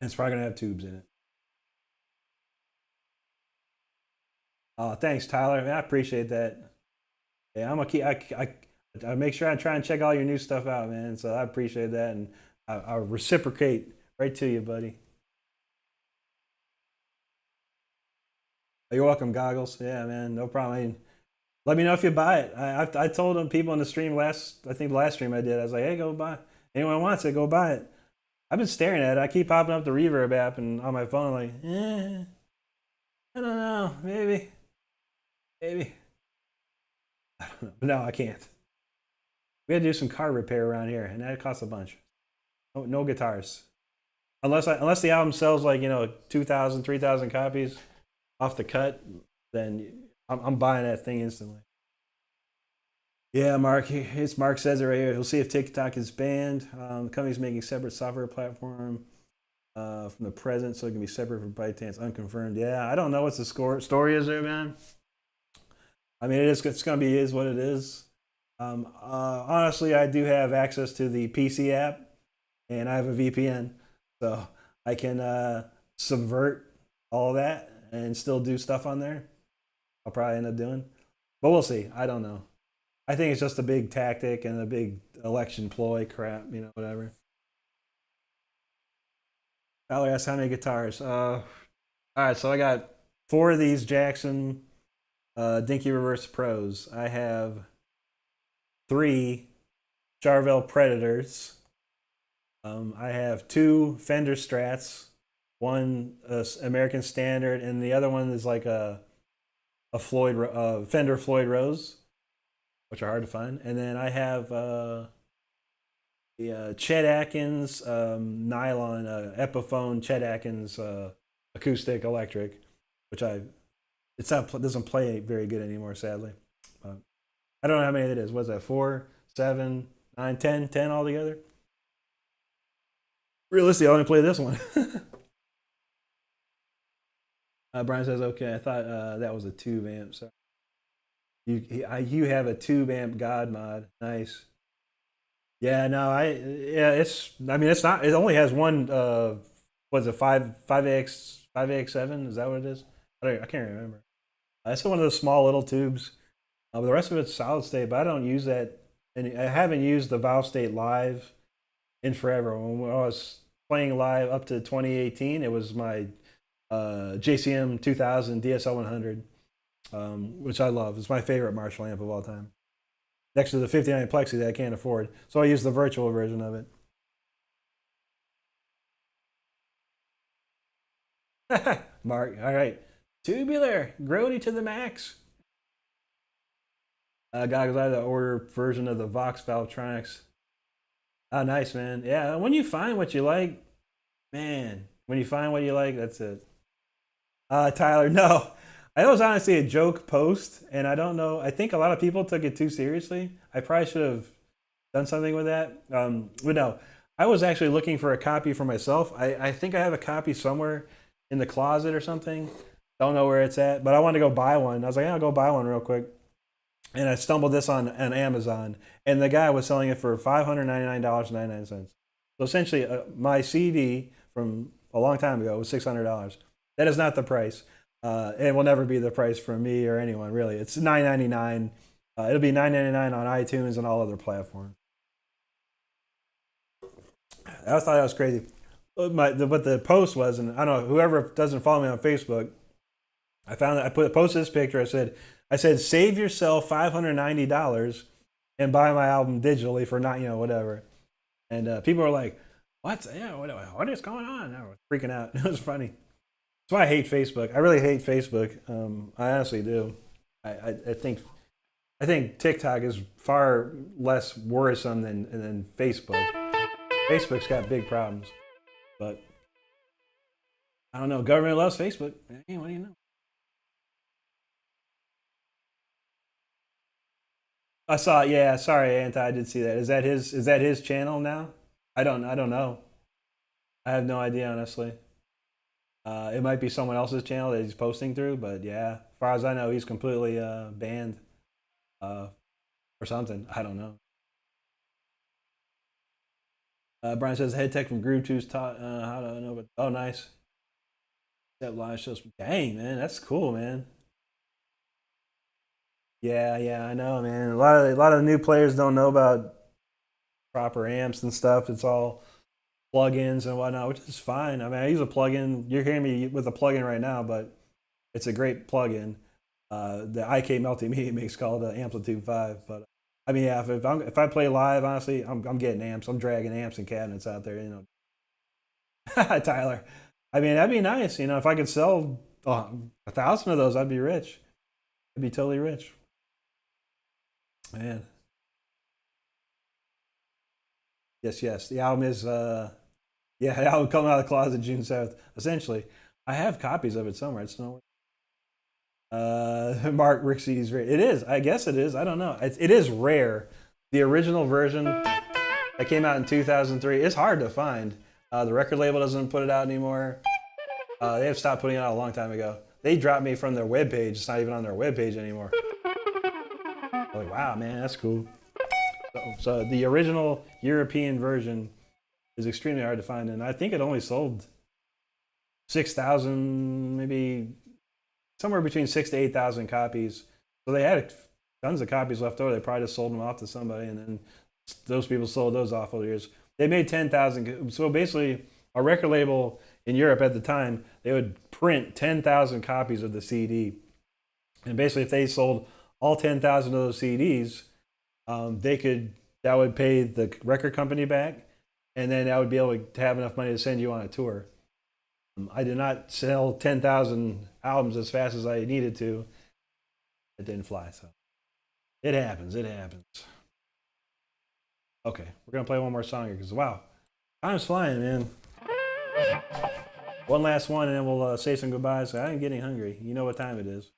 And it's probably gonna have tubes in it. Thanks, Tyler. I appreciate that. Yeah, I'm gonna keep. I make sure I try and check all your new stuff out, man. So I appreciate that, and I reciprocate right to you, buddy. You're welcome, goggles. Yeah, man, no problem. I mean, let me know if you buy it. I told them people in the stream I think the last stream I did, I was like, hey, go buy. Anyone wants it, go buy it. I've been staring at it. I keep popping up the Reverb app and on my phone, like, I don't know, maybe. I don't know. But no, I can't. We had to do some car repair around here, and that costs a bunch. No guitars, unless the album sells like 2,000, 3,000 copies off the cut, then I'm buying that thing instantly. Yeah, Mark. It's Mark says it right here. He'll see if TikTok is banned. The company's making separate software platform from the present, so it can be separate from ByteDance. Unconfirmed. Yeah, I don't know what the story is there, man. I mean, it's going to be is what it is. Honestly, I do have access to the PC app, and I have a VPN, so I can subvert all that and still do stuff on there. I'll probably end up doing, but we'll see. I don't know. I think it's just a big tactic and a big election ploy crap, whatever. Tyler asked how many guitars. All right, so I got four of these Jackson Dinky Reverse Pros. I have three Charvel Predators. I have two Fender Strats, one American Standard, and the other one is like a Fender Floyd Rose, which are hard to find. And then I have the Chet Atkins nylon Epiphone Chet Atkins acoustic electric, which doesn't play very good anymore, sadly. I don't know how many it is. What's that? 4, 7, 9, 10, 10 altogether. Realistically, I only play this one. Brian says, "Okay, I thought that was a tube amp." So you have a tube amp God mod. Nice. Yeah, no, it's. I mean, it's not. It only has one. Was it 5AX7? Is that what it is? I can't remember. It's one of those small little tubes. But the rest of it's solid state. But I don't use that, and I haven't used the valve state live in forever. When I was playing live up to 2018, it was my JCM 2000 DSL 100, which I love. It's my favorite Marshall amp of all time. next to the 59 plexi that I can't afford. So I use the virtual version of it. Mark, all right. Tubular, grody to the max. Goggles, I had to order version of the Vox Valvetronics. Oh, nice, man. Yeah, when you find what you like, man, when you find what you like, that's it. Tyler, no. I was honestly a joke post, and I don't know. I think a lot of people took it too seriously. I probably should have done something with that. But no, I was actually looking for a copy for myself. I think I have a copy somewhere in the closet or something. Don't know where it's at, but I wanted to go buy one. I was like, yeah, I'll go buy one real quick. And I stumbled this on Amazon, and the guy was selling it for $599.99. So essentially, my CD from a long time ago was $600. That is not the price. It will never be the price for me or anyone, really. It's $9.99. It'll be $9.99 on iTunes and all other platforms. I thought that was crazy. What the post was, and I don't know, whoever doesn't follow me on Facebook, I found that I posted this picture. I said, save yourself $590 and buy my album digitally for not, whatever. And people were like, what? Yeah, what is going on? I was freaking out. It was funny. That's why I hate Facebook. I really hate Facebook. I honestly do. I think TikTok is far less worrisome than Facebook. Facebook's got big problems, but I don't know. Government loves Facebook. Hey, what do you know? I saw it. Yeah, sorry, Anti. I did see that. Is that his channel now? I don't know. I have no idea, honestly. It might be someone else's channel that he's posting through, but yeah, as far as I know, he's completely banned or something. I don't know. Brian says head tech from Groove 2's taught how to know, but oh, nice. That live shows. Dang, man, that's cool, man. Yeah, I know, man. A lot of the new players don't know about proper amps and stuff. It's all plugins and whatnot, which is fine. I mean, I use a plugin. You're hearing me with a plugin right now, but it's a great plugin. The IK Multimedia makes called Amplitude 5. But I mean, yeah, if I play live, honestly, I'm getting amps. I'm dragging amps and cabinets out there. Tyler. I mean, that'd be nice. If I could sell 1,000 of those, I'd be rich. I'd be totally rich. Man. Yes. The album is the album coming out of the closet June 7th. Essentially, I have copies of it somewhere. It's nowhere. Mark Rixey's rare. It is. I guess it is. I don't know. It is rare. The original version that came out in 2003. It's hard to find. The record label doesn't put it out anymore. They have stopped putting it out a long time ago. They dropped me from their webpage. It's not even on their webpage anymore. I'm like, wow, man, that's cool. So the original European version is extremely hard to find, and I think it only sold 6,000, maybe somewhere between 6,000 to 8,000 copies. So they had tons of copies left over. They probably just sold them off to somebody, and then those people sold those off over the years. They made 10,000. So basically, a record label in Europe at the time, they would print 10,000 copies of the CD, and basically, if they sold all 10,000 of those CDs, that would pay the record company back, and then I would be able to have enough money to send you on a tour. I did not sell 10,000 albums as fast as I needed to. It didn't fly, so it happens. Okay, we're gonna play one more song here because wow, time's flying, man. One last one, and then we'll say some goodbyes. I'm getting hungry. You know what time it is.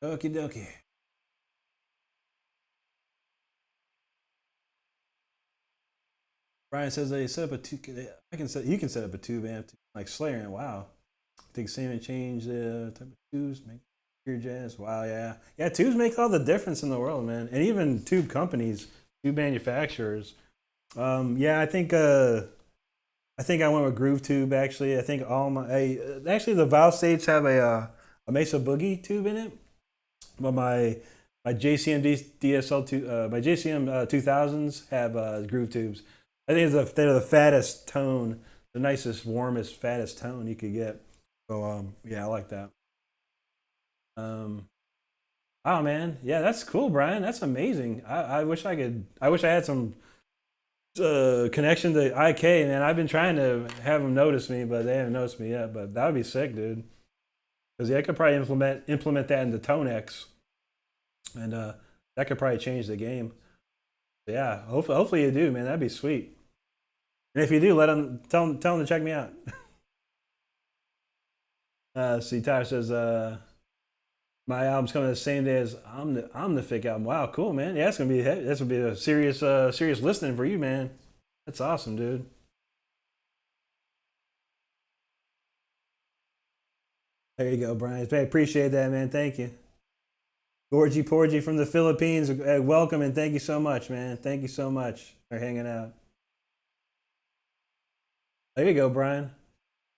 Okie dokie. Brian says they set up a tube. I can set. You can set up a tube amp like Slayer. And wow, I think same and change the type of tubes. Make pure jazz. Wow, yeah, yeah. Tubes make all the difference in the world, man. And even tube companies, tube manufacturers. Yeah, I think I went with Groove Tube actually. I think all my actually the valve states have a Mesa Boogie tube in it, but my JCM DSL my JCM 2000s have groove tubes. I think they're the fattest tone, the nicest, warmest, fattest tone you could get. So yeah, I like that. Um, oh man, yeah, that's cool, Brian. That's amazing. I wish I could. I wish I had some connection to IK, man. I've been trying to have them notice me, but they haven't noticed me yet. But that would be sick, dude. Because yeah, I could probably implement that into ToneX, and that could probably change the game. But yeah, hopefully you do, man. That'd be sweet. And if you do, let them tell them to check me out. See, Tyler says my album's coming the same day as I'm the Fick album. Wow, cool, man. Yeah, that's gonna be a serious listening for you, man. That's awesome, dude. There you go, Brian. I appreciate that, man. Thank you. Gorgie Porgy from the Philippines, welcome and thank you so much, man. Thank you so much for hanging out. There you go, Brian.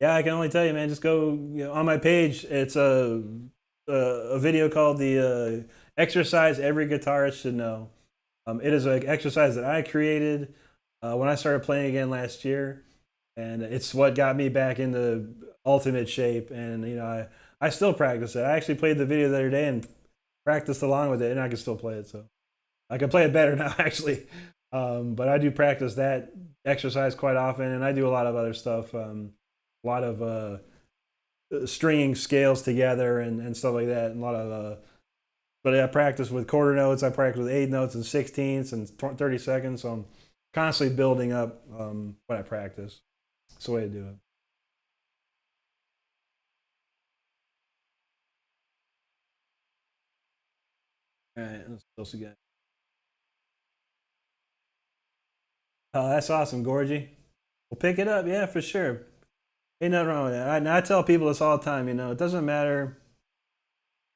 Yeah, I can only tell you, man. Just go on my page. It's a video called the exercise every guitarist should know. It is an exercise that I created when I started playing again last year, and it's what got me back into ultimate shape. And I still practice it. I actually played the video the other day and practiced along with it, and I can still play it. So I can play it better now, actually. But I do practice that exercise quite often, and I do a lot of other stuff. A lot of stringing scales together and stuff like that, and a lot of. But I practice with quarter notes. I practice with eighth notes and sixteenths and 30 seconds. So I'm constantly building up when I practice. It's the way to do it. All right, what else we got? Oh, that's awesome, Gorgie. We'll pick it up, yeah, for sure. Ain't nothing wrong with that. I tell people this all the time. It doesn't matter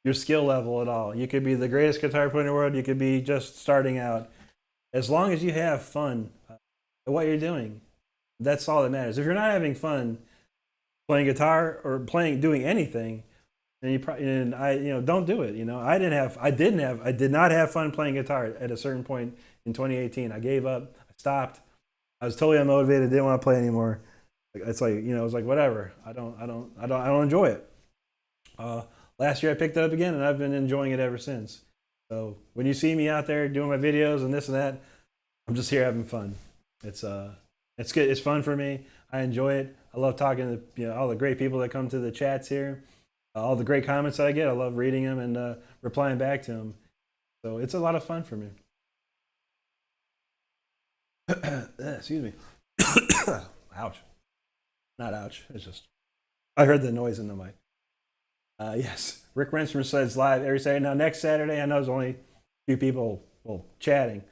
your skill level at all. You could be the greatest guitar player in the world. You could be just starting out. As long as you have fun at what you're doing, that's all that matters. If you're not having fun playing guitar or doing anything, then you probably and I don't do it. I did not have fun playing guitar at a certain point in 2018. I gave up. I stopped. I was totally unmotivated. Didn't want to play anymore. It's like it was like whatever. I don't enjoy it. Uh, Last year I picked it up again, and I've been enjoying it ever since. So when you see me out there doing my videos and this and that, I'm just here having fun. It's good. It's fun for me. I enjoy it. I love talking to all the great people that come to the chats here, all the great comments that I get. I love reading them and replying back to them. So it's a lot of fun for me. Excuse me. Ouch. Not ouch. It's just I heard the noise in the mic. Yes, Rick Renstrom says live every Saturday. Now next Saturday, I know there's only a few people chatting.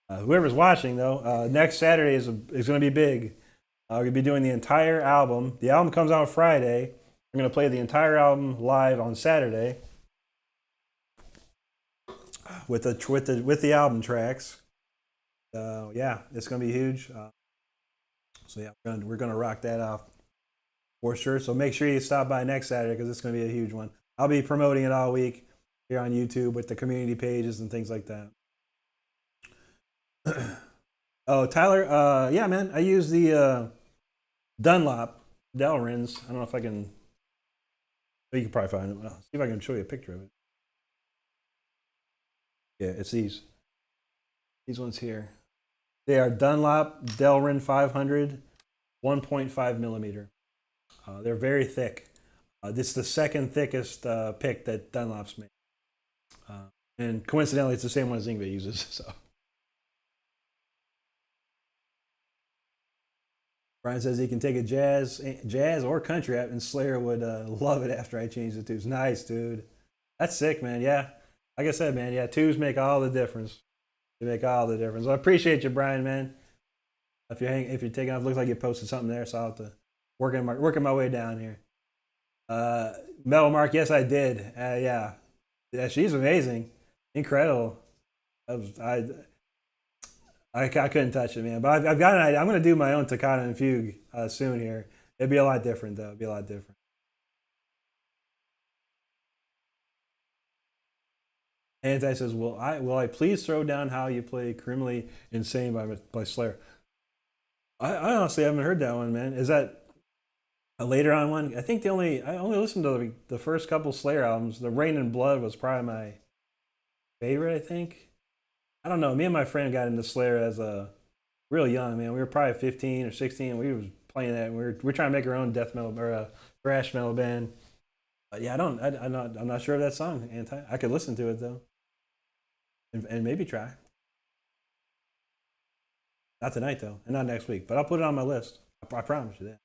Whoever's watching though, next Saturday is going to be big. We're going to be doing the entire album. The album comes out Friday. I'm going to play the entire album live on Saturday with the album tracks. Yeah, it's going to be huge. So yeah, we're gonna rock that off for sure. So make sure you stop by next Saturday because it's gonna be a huge one. I'll be promoting it all week here on YouTube with the community pages and things like that. Oh, Tyler, yeah, man, I use the Dunlop Delrins. I don't know if I can. You can probably find it. I'll see if I can show you a picture of it. Yeah, it's these ones here. They are Dunlop Delrin 500, 1.5 millimeter. They're very thick. This is the second thickest pick that Dunlop's made. And coincidentally, it's the same one as Ingve uses. So Brian says he can take a jazz or country app, and Slayer would love it after I change the tubes. Nice, dude. That's sick, man. Yeah, like I said, man. Yeah, twos make all the difference. They make all the difference. Well, I appreciate you, Brian, man. If you're taking off, looks like you posted something there, so I'll have to working my way down here. Uh, Metal Mark, yes, I did. Yeah, yeah, she's amazing, incredible. I couldn't touch it, man. But I've got an idea. I'm going to do my own toccata and fugue soon here. It'd be a lot different, though. It'd be a lot different. Anti says, will I please throw down how you play Criminally Insane by Slayer? I honestly haven't heard that one, man. Is that a later on one? I think I only listened to the first couple Slayer albums. The Rain and Blood was probably my favorite, I think. I don't know. Me and my friend got into Slayer as a real young, man. We were probably 15 or 16. We was playing that. And we were trying to make our own death metal or thrash metal band. But yeah, I'm not sure of that song. Anti. I could listen to it though, and maybe try. Not tonight though, and not next week. But I'll put it on my list. I promise you that.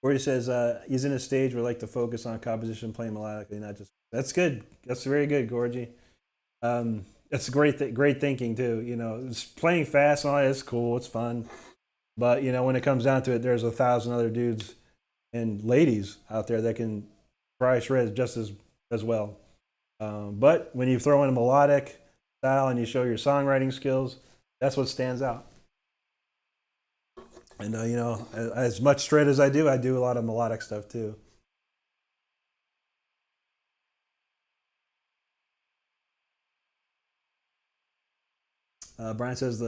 Gordy says he's in a stage where I like to focus on composition, playing melodically, not just. That's good. That's very good, Gorgie. That's great thinking too. You know, playing fast and all that is cool. It's fun, but you know when it comes down to it, there's 1,000 other dudes and ladies out there that can probably shred just as well. But when you throw in a melodic style and you show your songwriting skills, that's what stands out. And you know, as much shred as I do a lot of melodic stuff too. Brian says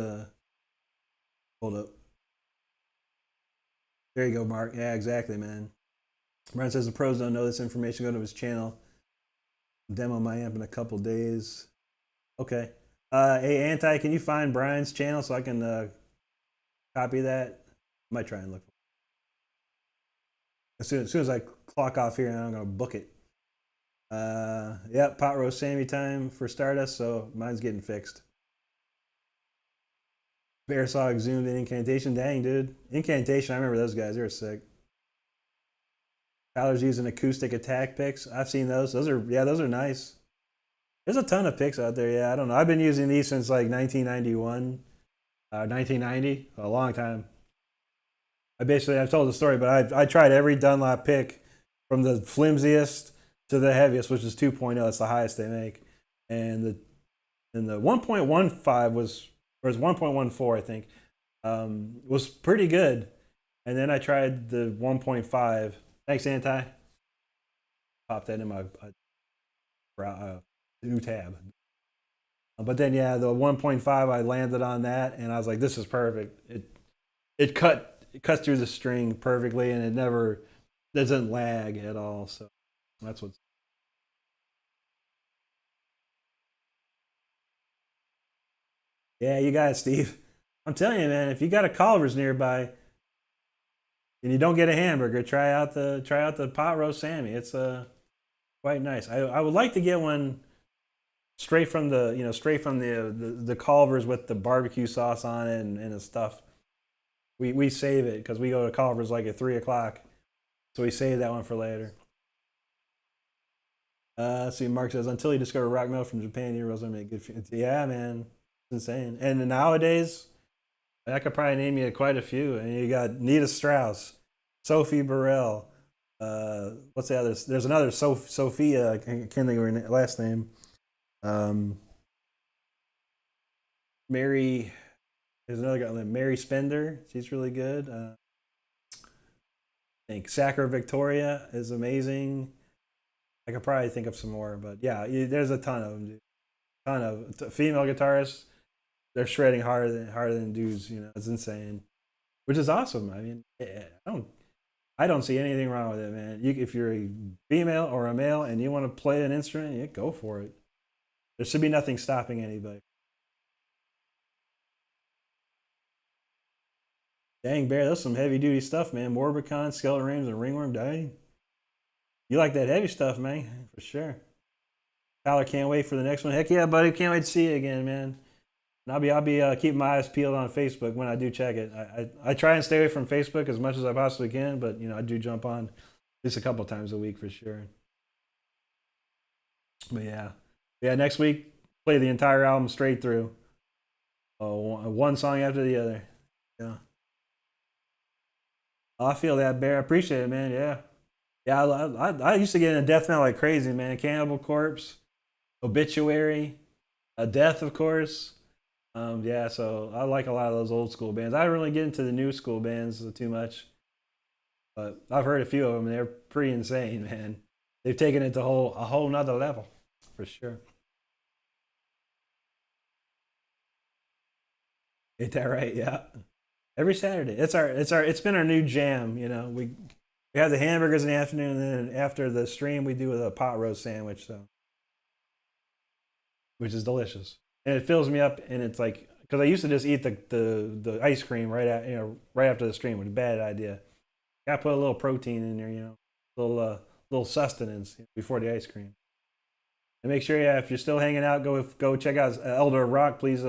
hold up. There you go, Mark. Yeah, exactly, man. Brian says the pros don't know this information. Go to his channel. Demo my amp in a couple days. Okay. Hey, Anti, can you find Brian's channel so I can copy that? I might try and look. As soon as I clock off here, I'm gonna book it. Yep, pot roast Sammy time for Stardust, so mine's getting fixed. Bear saw exhumed in Incantation. Dang, dude. Incantation, I remember those guys. They were sick. Tyler's using acoustic attack picks. I've seen those. Those are nice. There's a ton of picks out there. Yeah, I don't know. I've been using these since like 1991, 1990, a long time. I've told the story, but I tried every Dunlop pick from the flimsiest to the heaviest, which is 2.0. It's the highest they make, and the 1.15 was 1.14, I think, was pretty good. And then I tried the 1.5. Thanks, Anti. Pop that in my new tab. But then, yeah, the 1.5, I landed on that, and I was like, this is perfect. It cuts through the string perfectly, and it never doesn't lag at all. So that's what's. Yeah, you got it, Steve. I'm telling you, man, if you got a Culver's nearby and you don't get a hamburger, try out the pot roast Sammy. It's quite nice. I would like to get one straight from the Culver's with the barbecue sauce on it and the stuff. We save it because we go to Culver's like at 3 o'clock, so we save that one for later. Let's see, Mark says until you discover rock metal from Japan, you realize I make good. Yeah, man, it's insane. And nowadays, I could probably name you quite a few. And you got Nita Strauss, Sophie Burrell. What's the other? There's another Sophia. I can't think of her last name. Mary. There's another guy, Mary Spender. She's really good. I think Sacra Victoria is amazing. I could probably think of some more, but yeah, there's a ton of them, dude. Ton of female guitarists. They're shredding harder than dudes. You know, it's insane, which is awesome. I mean, I don't see anything wrong with it, man. If you're a female or a male and you want to play an instrument, yeah, go for it. There should be nothing stopping anybody. Dang, Bear, that's some heavy duty stuff, man. Morbicon, Skeleton Rams, and Ringworm. Dang. You like that heavy stuff, man, for sure. Tyler, can't wait for the next one. Heck yeah, buddy. Can't wait to see you again, man. And I'll be keeping my eyes peeled on Facebook when I do check it. I try and stay away from Facebook as much as I possibly can, but you know I do jump on just a couple times a week for sure. But yeah. Next week, play the entire album straight through, one song after the other. Yeah, I feel that, Bear. I appreciate it, man. Yeah, yeah. I used to get into death metal like crazy, man. Cannibal Corpse, Obituary, Death, of course. Yeah, so I like a lot of those old school bands. I don't really get into the new school bands too much, but I've heard a few of them, and they're pretty insane, man. They've taken it to a whole nother level, for sure. Ain't that right? Yeah. Every Saturday. It's been our new jam. We have the hamburgers in the afternoon, and then after the stream, we do a pot roast sandwich, so which is delicious, and it fills me up. And it's like because I used to just eat the ice cream right after the stream, which is a bad idea. Got to put a little protein in there, little sustenance before the ice cream. And make sure, yeah, if you're still hanging out, go check out Elder of Rock. Please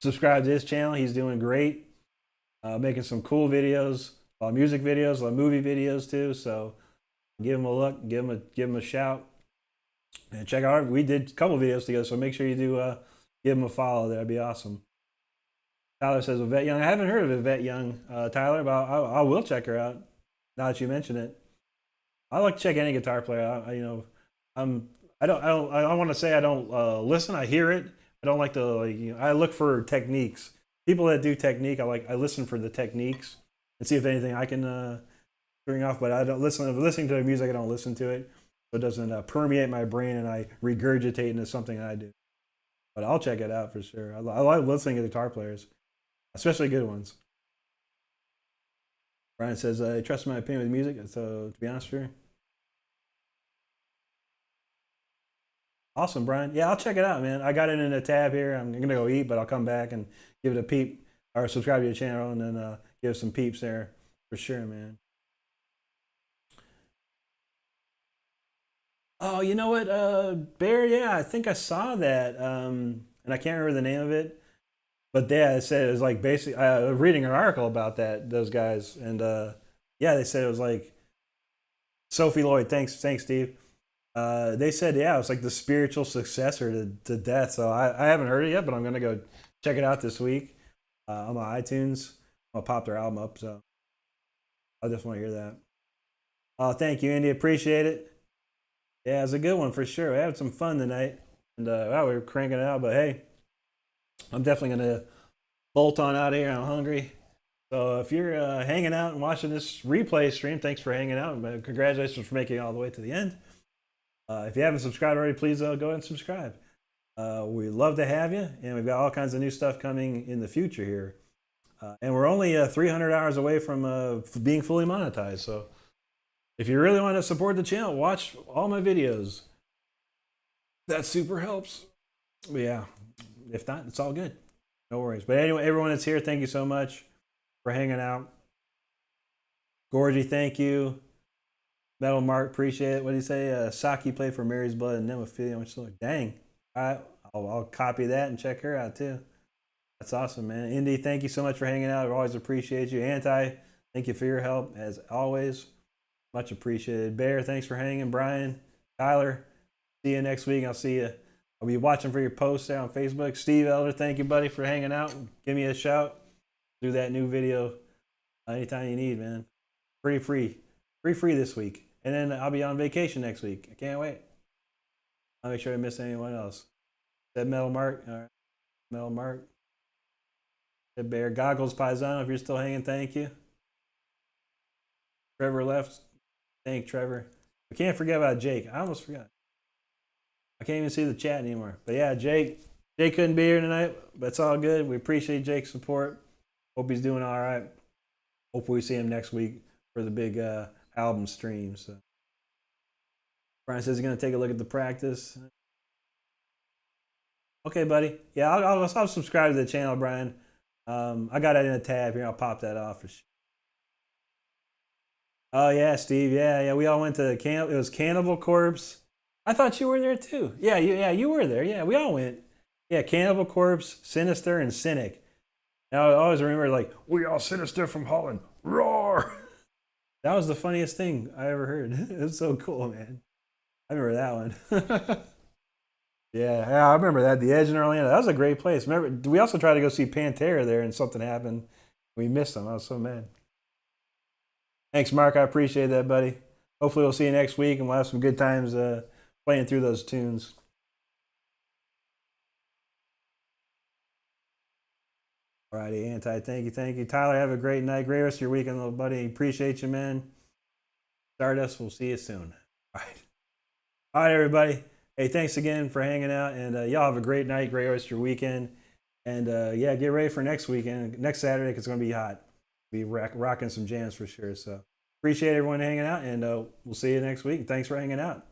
subscribe to his channel. He's doing great, making some cool videos, a lot of music videos, a lot of movie videos too. So give him a look, give him a shout, and check out. We did a couple videos together, so make sure you do give him a follow. That'd be awesome. Tyler says Yvette Young. I haven't heard of Yvette Young, Tyler, but I will check her out. Now that you mention it, I like to check any guitar player. I'm I don't want to say I don't listen. I hear it. I don't like to I look for techniques. People that do technique, I listen for the techniques and see if anything I can bring off. But I don't listen. If I'm listening to the music, I don't listen to it, so it doesn't permeate my brain and I regurgitate into something I do. But I'll check it out for sure. I like listening to guitar players, especially good ones. Brian says, I trust my opinion with music. So to be honest with you, awesome, Brian. Yeah, I'll check it out, man. I got it in a tab here. I'm gonna go eat, but I'll come back and give it a peep or subscribe to your channel and then give some peeps there for sure, man. Oh, you know what, Bear? Yeah, I think I saw that, and I can't remember the name of it. But yeah, it said it was like basically. I was reading an article about those guys, and yeah, they said it was like Sophie Lloyd. Thanks, Steve. They said, yeah, it was like the spiritual successor to Death. So I haven't heard it yet, but I'm gonna go check it out this week on my iTunes. I'll pop their album up, so I just want to hear that. Oh, thank you, Andy. Appreciate it. Yeah, it was a good one for sure. We had some fun tonight, and wow, we were cranking it out. But hey, I'm definitely gonna bolt on out of here. I'm hungry. So if you're hanging out and watching this replay stream, thanks for hanging out. Congratulations for making it all the way to the end. If you haven't subscribed already, please go ahead and subscribe. We love to have you, and we've got all kinds of new stuff coming in the future here. And we're only 300 hours away from being fully monetized. So if you really want to support the channel, watch all my videos. That super helps. But yeah, if not, it's all good. No worries. But anyway, everyone that's here, thank you so much for hanging out. Gorgie, thank you. Metal Mark, appreciate it. What do you say? Saki played for Mary's Blood and Nemophilia. Which like, dang. All right, I'll copy that and check her out too. That's awesome, man. Indy, thank you so much for hanging out. I always appreciate you. Anti, thank you for your help as always. Much appreciated. Bear, thanks for hanging. Brian, Tyler, see you next week. I'll see you. I'll be watching for your posts there on Facebook. Steve Elder, thank you, buddy, for hanging out. Give me a shout. Do that new video anytime you need, man. Pretty free this week. And then I'll be on vacation next week. I can't wait. I'll make sure I miss anyone else. Said Metal Mark. All right. Metal Mark. Said Bear. Goggles Paisano, if you're still hanging, thank you. Trevor left. Thank Trevor. We can't forget about Jake. I almost forgot. I can't even see the chat anymore. But yeah, Jake couldn't be here tonight, but it's all good. We appreciate Jake's support. Hope he's doing all right. Hopefully we see him next week for the big album stream. So Brian says he's going to take a look at the practice. Okay, buddy. Yeah, I'll subscribe to the channel, Brian. I got it in a tab here. I'll pop that off for sure. Oh yeah, Steve. Yeah. We all went to camp. It was Cannibal Corpse. I thought you were there too. Yeah, you were there. Yeah, we all went. Yeah, Cannibal Corpse, Sinister, and Cynic. Now I always remember like we all Sinister from Holland. Roar! That was the funniest thing I ever heard. It was so cool, man. I remember that one. Yeah, I remember that. The Edge in Orlando. That was a great place. Remember, we also tried to go see Pantera there, and something happened. We missed them. I was so mad. Thanks, Mark. I appreciate that, buddy. Hopefully, we'll see you next week, and we'll have some good times playing through those tunes. All righty, Anti. Thank you, thank you, Tyler. Have a great night. Great rest of your weekend, little buddy. Appreciate you, man. Stardust. We'll see you soon. All right. All right, everybody. Hey, thanks again for hanging out, and y'all have a great night, great rest of your weekend, and yeah, get ready for next weekend, next Saturday, because it's gonna be hot. Be rocking some jams for sure. So appreciate everyone hanging out, and we'll see you next week. Thanks for hanging out.